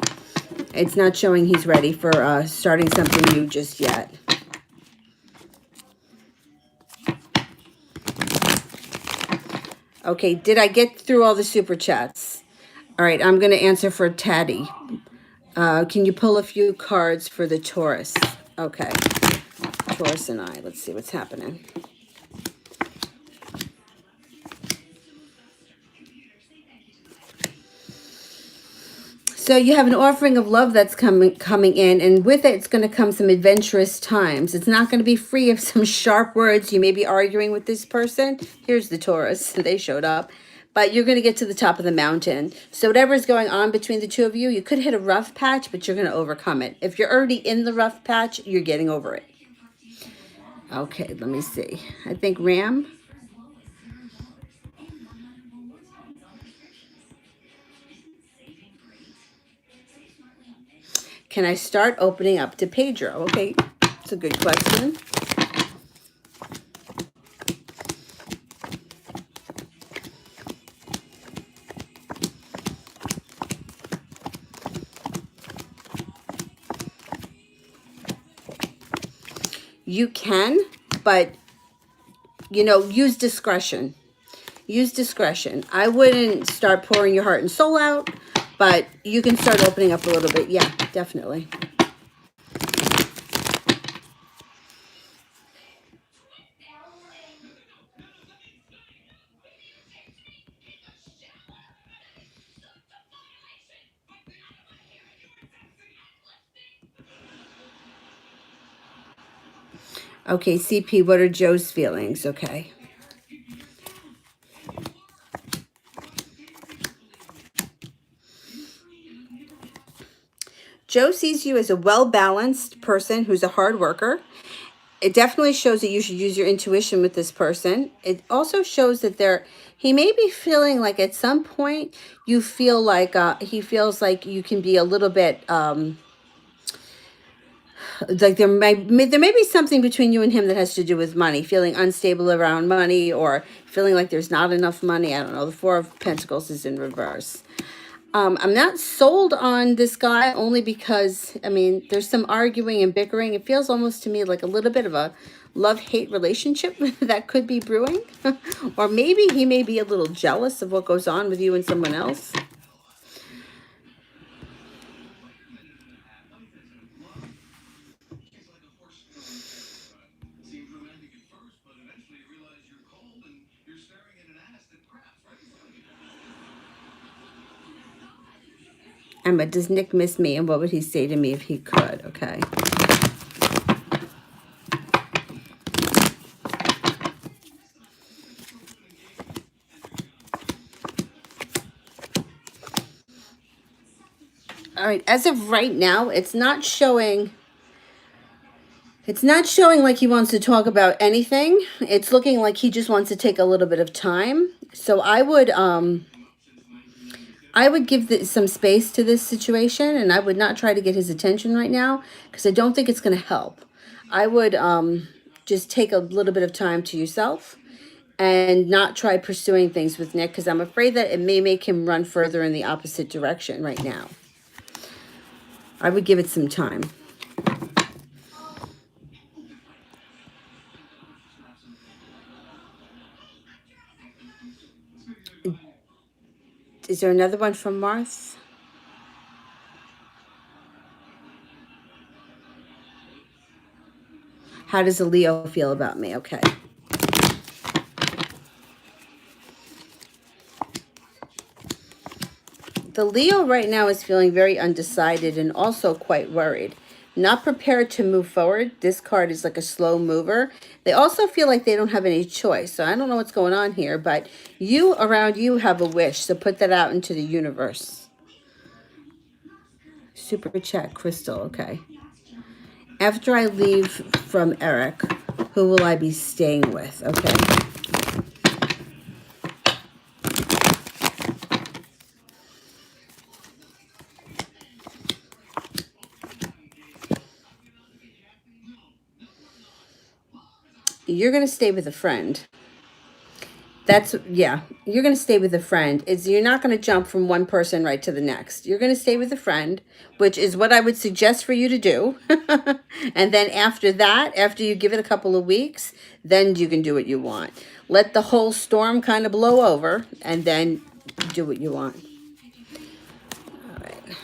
It's not showing he's ready for starting something new just yet. Okay, did I get through all the super chats? All right, I'm going to answer for Taddy. Can you pull a few cards for the Taurus? Okay, Taurus and I. Let's see what's happening. So you have an offering of love that's coming in, and with it, it's going to come some adventurous times. It's not going to be free of some sharp words. You may be arguing with this person. Here's the Taurus. They showed up. But you're going to get to the top of the mountain. So whatever's going on between the two of you, you could hit a rough patch, but you're going to overcome it. If you're already in the rough patch, you're getting over it. Okay, let me see. I think Ram. Can I start opening up to Pedro? Okay, it's a good question. You can, but, use discretion. Use discretion. I wouldn't start pouring your heart and soul out, but you can start opening up a little bit. Yeah, definitely. Okay, CP, what are Joe's feelings? Okay. Joe sees you as a well-balanced person who's a hard worker. It definitely shows that you should use your intuition with this person. It also shows that he may be feeling like at some point you feel like he feels like you can be a little bit like there may be something between you and him that has to do with money, feeling unstable around money or feeling like there's not enough money. I don't know. The Four of Pentacles is in reverse. I'm not sold on this guy only because, there's some arguing and bickering. It feels almost to me like a little bit of a love-hate relationship that could be brewing. Or maybe he may be a little jealous of what goes on with you and someone else. Emma, does Nick miss me? And what would he say to me if he could? Okay. All right. As of right now, it's not showing like he wants to talk about anything. It's looking like he just wants to take a little bit of time. So I would give some space to this situation, and I would not try to get his attention right now because I don't think it's going to help. I would just take a little bit of time to yourself and not try pursuing things with Nick because I'm afraid that it may make him run further in the opposite direction right now. I would give it some time. Is there another one from Marth? How does a Leo feel about me? Okay. The Leo right now is feeling very undecided and also quite worried. Not prepared to move forward. This card is like a slow mover. They also feel like they don't have any choice. So I don't know what's going on here, but you around you have a wish. So put that out into the universe. Super chat, Crystal. Okay. After I leave from Eric, who will I be staying with? Okay. You're going to stay with a friend. Yeah, you're going to stay with a friend. You're not going to jump from one person right to the next. You're going to stay with a friend, which is what I would suggest for you to do. And then after that, after you give it a couple of weeks, then you can do what you want. Let the whole storm kind of blow over and then do what you want. All right.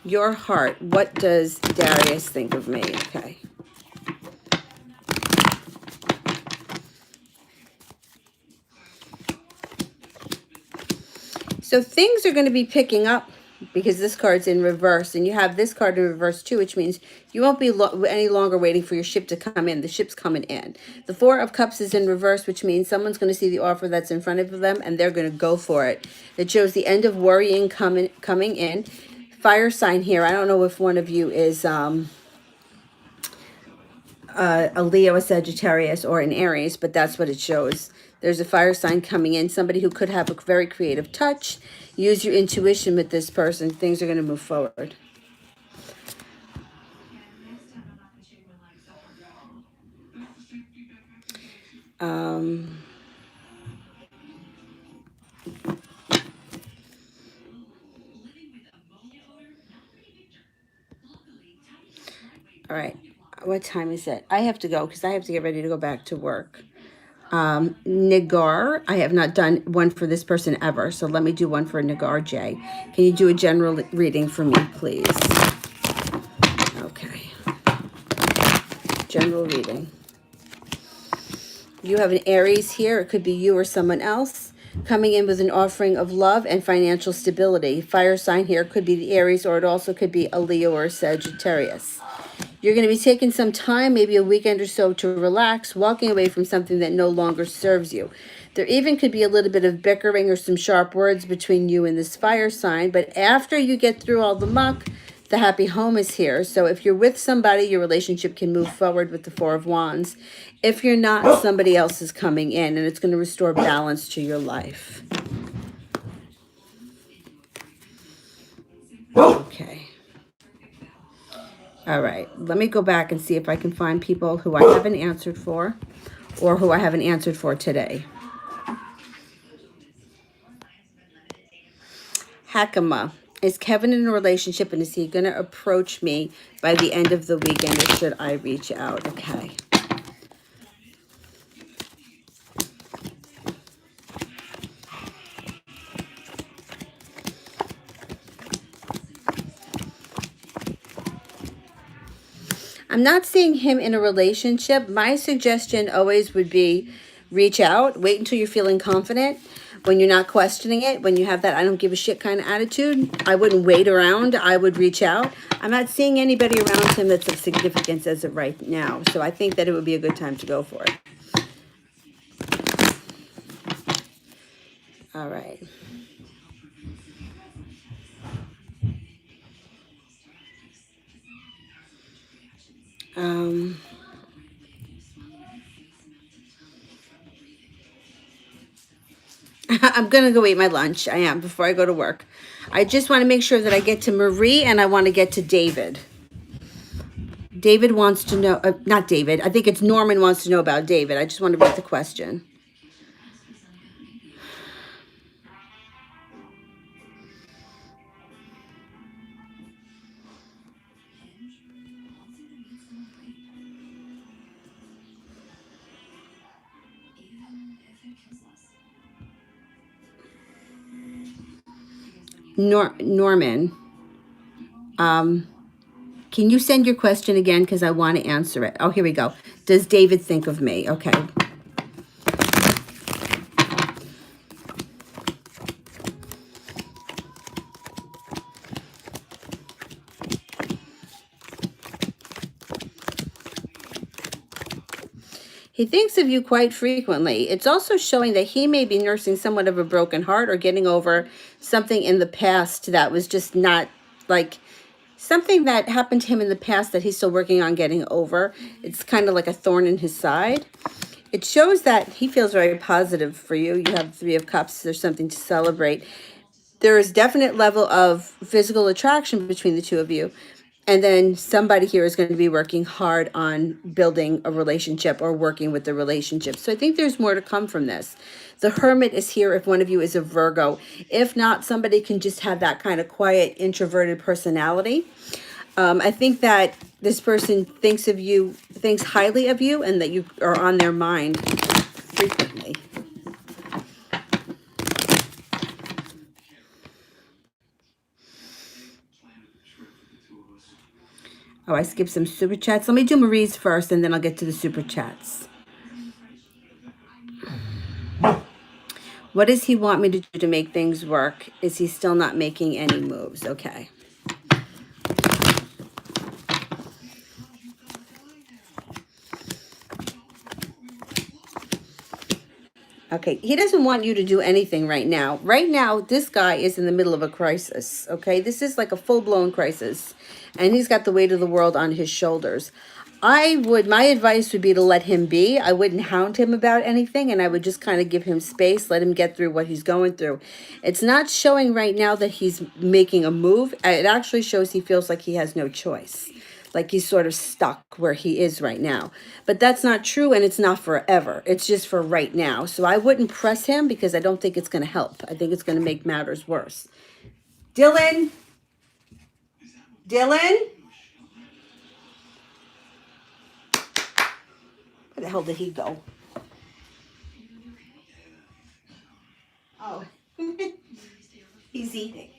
Your heart. What does Darius think of me? Okay. So things are going to be picking up because this card's in reverse, and you have this card in reverse too, which means you won't be any longer waiting for your ship to come in. The ship's coming in. The Four of Cups is in reverse, which means someone's going to see the offer that's in front of them, and they're going to go for it. It shows the end of worrying coming in. Fire sign here. I don't know if one of you is a Leo, a Sagittarius, or an Aries, but that's what it shows. There's a fire sign coming in, somebody who could have a very creative touch. Use your intuition with this person. Things are going to move forward. All right. What time is it? I have to go because I have to get ready to go back to work. Nagar, I have not done one for this person ever, so let me do one for Nagar J. Can you do a general reading for me, please? Okay. General reading. You have an Aries here. It could be you or someone else coming in with an offering of love and financial stability. Fire sign here could be the Aries, or it also could be a Leo or a Sagittarius. You're going to be taking some time, maybe a weekend or so, to relax, walking away from something that no longer serves you. There even could be a little bit of bickering or some sharp words between you and this fire sign, but after you get through all the muck, the happy home is here. So if you're with somebody, your relationship can move forward with the Four of Wands. If you're not, somebody else is coming in, and it's going to restore balance to your life. Okay. All right. Let me go back and see if I can find people who I haven't answered for or who I haven't answered for today. Hakama. Is Kevin in a relationship, and is he going to approach me by the end of the weekend, or should I reach out? Okay. I'm not seeing him in a relationship. My suggestion always would be reach out, wait until you're feeling confident. When you're not questioning it, when you have that I don't give a shit kind of attitude, I wouldn't wait around. I would reach out. I'm not seeing anybody around him that's of significance as of right now. So I think that it would be a good time to go for it. All right. Um, I'm going to go eat my lunch. I am, before I go to work. I just want to make sure that I get to Marie and I want to get to David. David wants to know, not David, I think it's Norman wants to know about David. I just want to read the question. Norman, can you send your question again? Because I want to answer it. Oh, here we go. Does David think of me? Okay. He thinks of you quite frequently. It's also showing that he may be nursing somewhat of a broken heart or getting over something in the past that was just not like something that happened to him in the past that he's still working on getting over. It's kind of like a thorn in his side. It shows that he feels very positive for you. You have Three of Cups. There's something to celebrate. There is definite level of physical attraction between the two of you. And then somebody here is going to be working hard on building a relationship or working with the relationship. So I think there's more to come from this. The Hermit is here if one of you is a Virgo. If not, somebody can just have that kind of quiet, introverted personality. I think that this person thinks of you, thinks highly of you, and that you are on their mind frequently. Oh, I skipped some super chats. Let me do Marie's first, and then I'll get to the super chats. What does he want me to do to make things work? Is he still not making any moves? Okay. Okay, he doesn't want you to do anything right now. Right now, this guy is in the middle of a crisis, okay? This is like a full-blown crisis, and he's got the weight of the world on his shoulders. My advice would be to let him be. I wouldn't hound him about anything, and I would just kind of give him space, let him get through what he's going through. It's not showing right now that he's making a move. It actually shows he feels like he has no choice. Like he's sort of stuck where he is right now. But that's not true, and it's not forever. It's just for right now. So I wouldn't press him because I don't think it's going to help. I think it's going to make matters worse. Dylan? Dylan? Where the hell did he go? Oh, he's eating.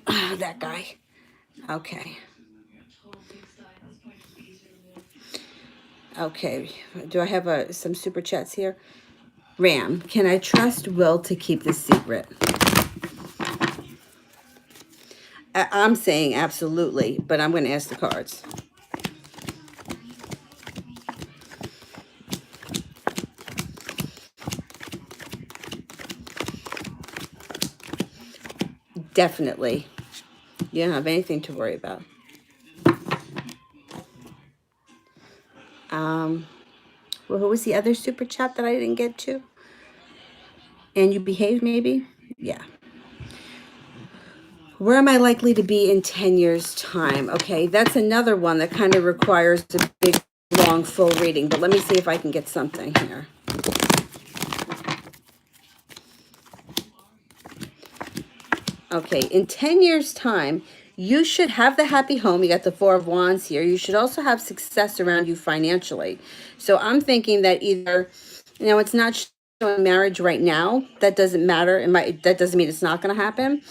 That guy. Okay. Okay. Do I have some super chats here? Ram, can I trust Will to keep this secret? I'm saying absolutely, but I'm going to ask the cards. Definitely. You don't have anything to worry about. Well, who was the other super chat that I didn't get to? And you behave, maybe? Yeah. Where am I likely to be in 10 years' time? Okay, that's another one that kind of requires a big, long, full reading. But let me see if I can get something here. Okay, in 10 years' time, you should have the happy home. You got the Four of Wands here. You should also have success around you financially. So I'm thinking that either, it's not showing marriage right now. That doesn't matter. That doesn't mean it's not going to happen.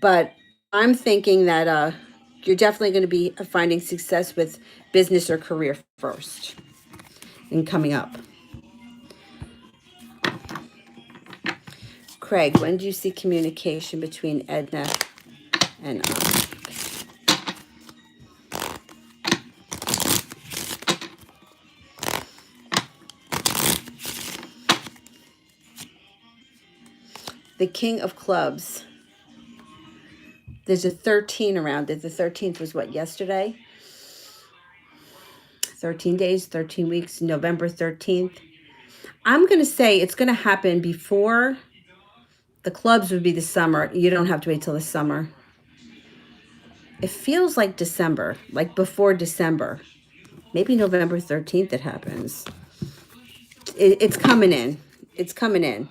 But I'm thinking that you're definitely going to be finding success with business or career first and coming up. Craig, when do you see communication between Edna and us? The King of Clubs. There's a 13 around it. The 13th was what, yesterday? 13 days, 13 weeks, November 13th. I'm going to say it's going to happen before the clubs would be the summer. You don't have to wait till the summer. It feels like December, like before December. Maybe November 13th it happens. It's coming in. It's coming in.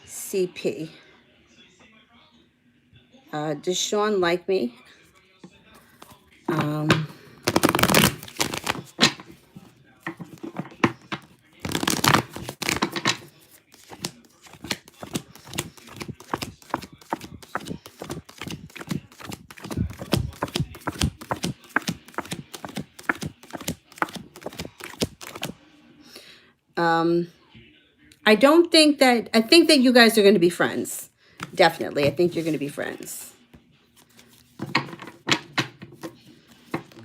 CP. Does Sean like me? Um, I think that you guys are going to be friends. Definitely. I think you're going to be friends.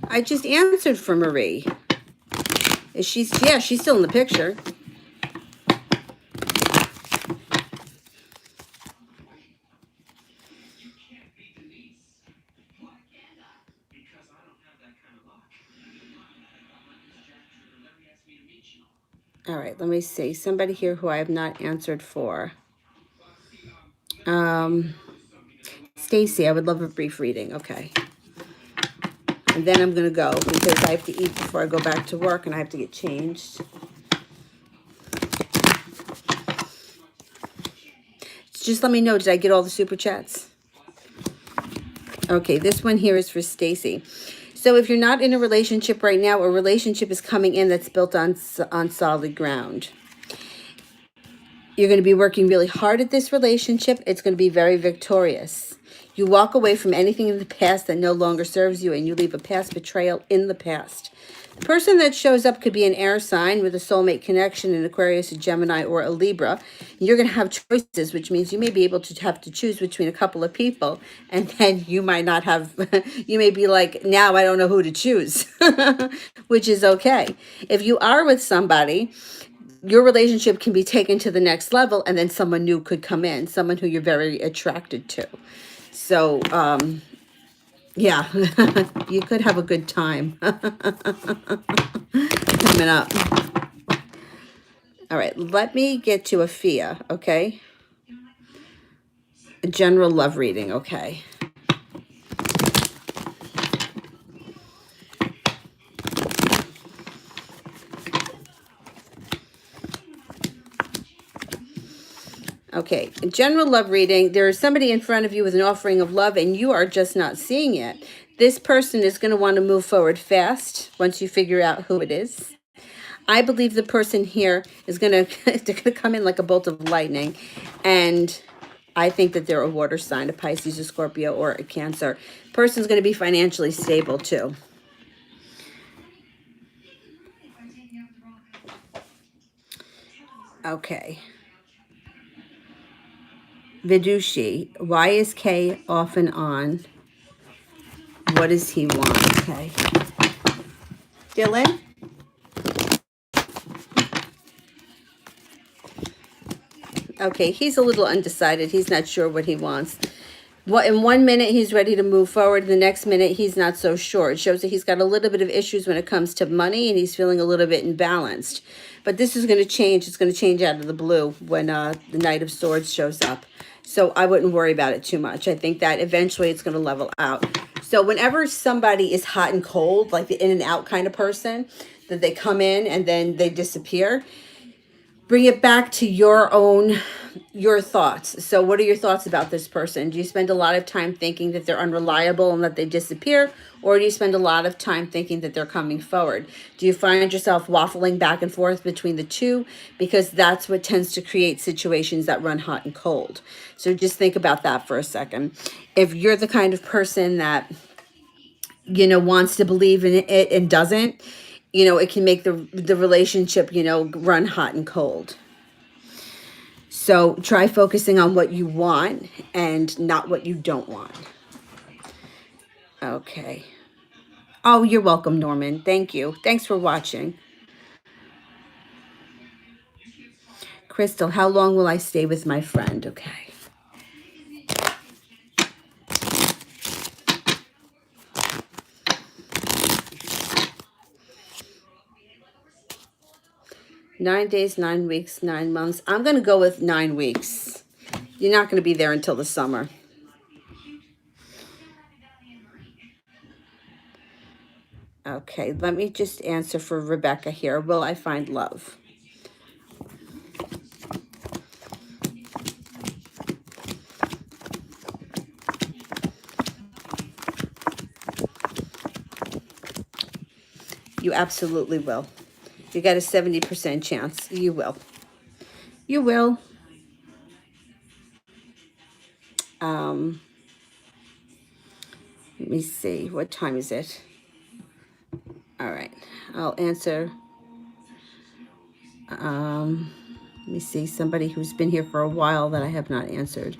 I just answered for Marie. She's still in the picture. All right, let me see. Somebody here who I have not answered for. Stacy, I would love a brief reading. Okay. And then I'm going to go because I have to eat before I go back to work and I have to get changed. Just let me know, did I get all the super chats? Okay, this one here is for Stacy. So if you're not in a relationship right now, a relationship is coming in that's built on solid ground. You're going to be working really hard at this relationship. It's going to be very victorious. You walk away from anything in the past that no longer serves you, and you leave a past betrayal in the past. The person that shows up could be an air sign with a soulmate connection, an Aquarius, a Gemini, or a Libra. You're going to have choices, which means you may be able to have to choose between a couple of people, and then you might not have, you may be like, now I don't know who to choose, which is okay. If you are with somebody, your relationship can be taken to the next level, and then someone new could come in, someone who you're very attracted to. So, yeah, you could have a good time coming up. All right, let me get to Afia, okay? A general love reading, okay? Okay, a general love reading. There is somebody in front of you with an offering of love, and you are just not seeing it. This person is going to want to move forward fast once you figure out who it is. I believe the person here is going to come in like a bolt of lightning, and I think that they're a water sign, a Pisces, a Scorpio, or a Cancer. Person's going to be financially stable too. Okay. Vidushi, why is K off and on? What does he want? Okay. Dylan? Okay, he's a little undecided. He's not sure what he wants. In 1 minute, he's ready to move forward. The next minute, he's not so sure. It shows that he's got a little bit of issues when it comes to money, and he's feeling a little bit imbalanced. But this is going to change. It's going to change out of the blue when the Knight of Swords shows up. So I wouldn't worry about it too much. I think that eventually it's going to level out. So whenever somebody is hot and cold, like the in and out kind of person, that they come in and then they disappear, bring it back to your thoughts. So what are your thoughts about this person? Do you spend a lot of time thinking that they're unreliable and that they disappear? Or do you spend a lot of time thinking that they're coming forward? Do you find yourself waffling back and forth between the two? Because that's what tends to create situations that run hot and cold. So just think about that for a second. If you're the kind of person that, wants to believe in it and doesn't, it can make the relationship, run hot and cold. So try focusing on what you want and not what you don't want. Okay. Oh, you're welcome, Norman. Thank you. Thanks for watching. Crystal, how long will I stay with my friend? Okay. 9 days, 9 weeks, 9 months. I'm going to go with 9 weeks. You're not going to be there until the summer. Okay, let me just answer for Rebecca here. Will I find love? You absolutely will. You got a 70% chance. You will. You will. Let me see. What time is it? All right. I'll answer. Let me see. Somebody who's been here for a while that I have not answered.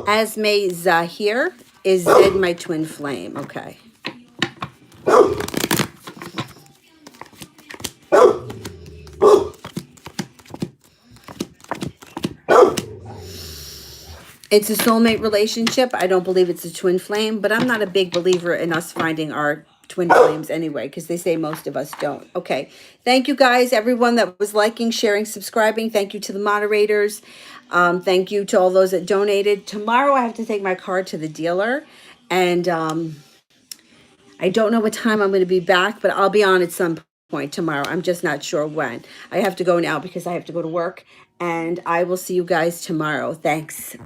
Asme Zahir. Is Zed my twin flame? Okay. It's a soulmate relationship. I don't believe it's a twin flame, but I'm not a big believer in us finding our twin flames anyway, because they say most of us don't. Okay. Thank you guys, everyone that was liking, sharing, subscribing. Thank you to the moderators. Thank you to all those that donated. Tomorrow I have to take my car to the dealer, and I don't know what time I'm going to be back, but I'll be on at some point tomorrow. I'm just not sure when. I have to go now because I have to go to work, and I will see you guys tomorrow. Thanks.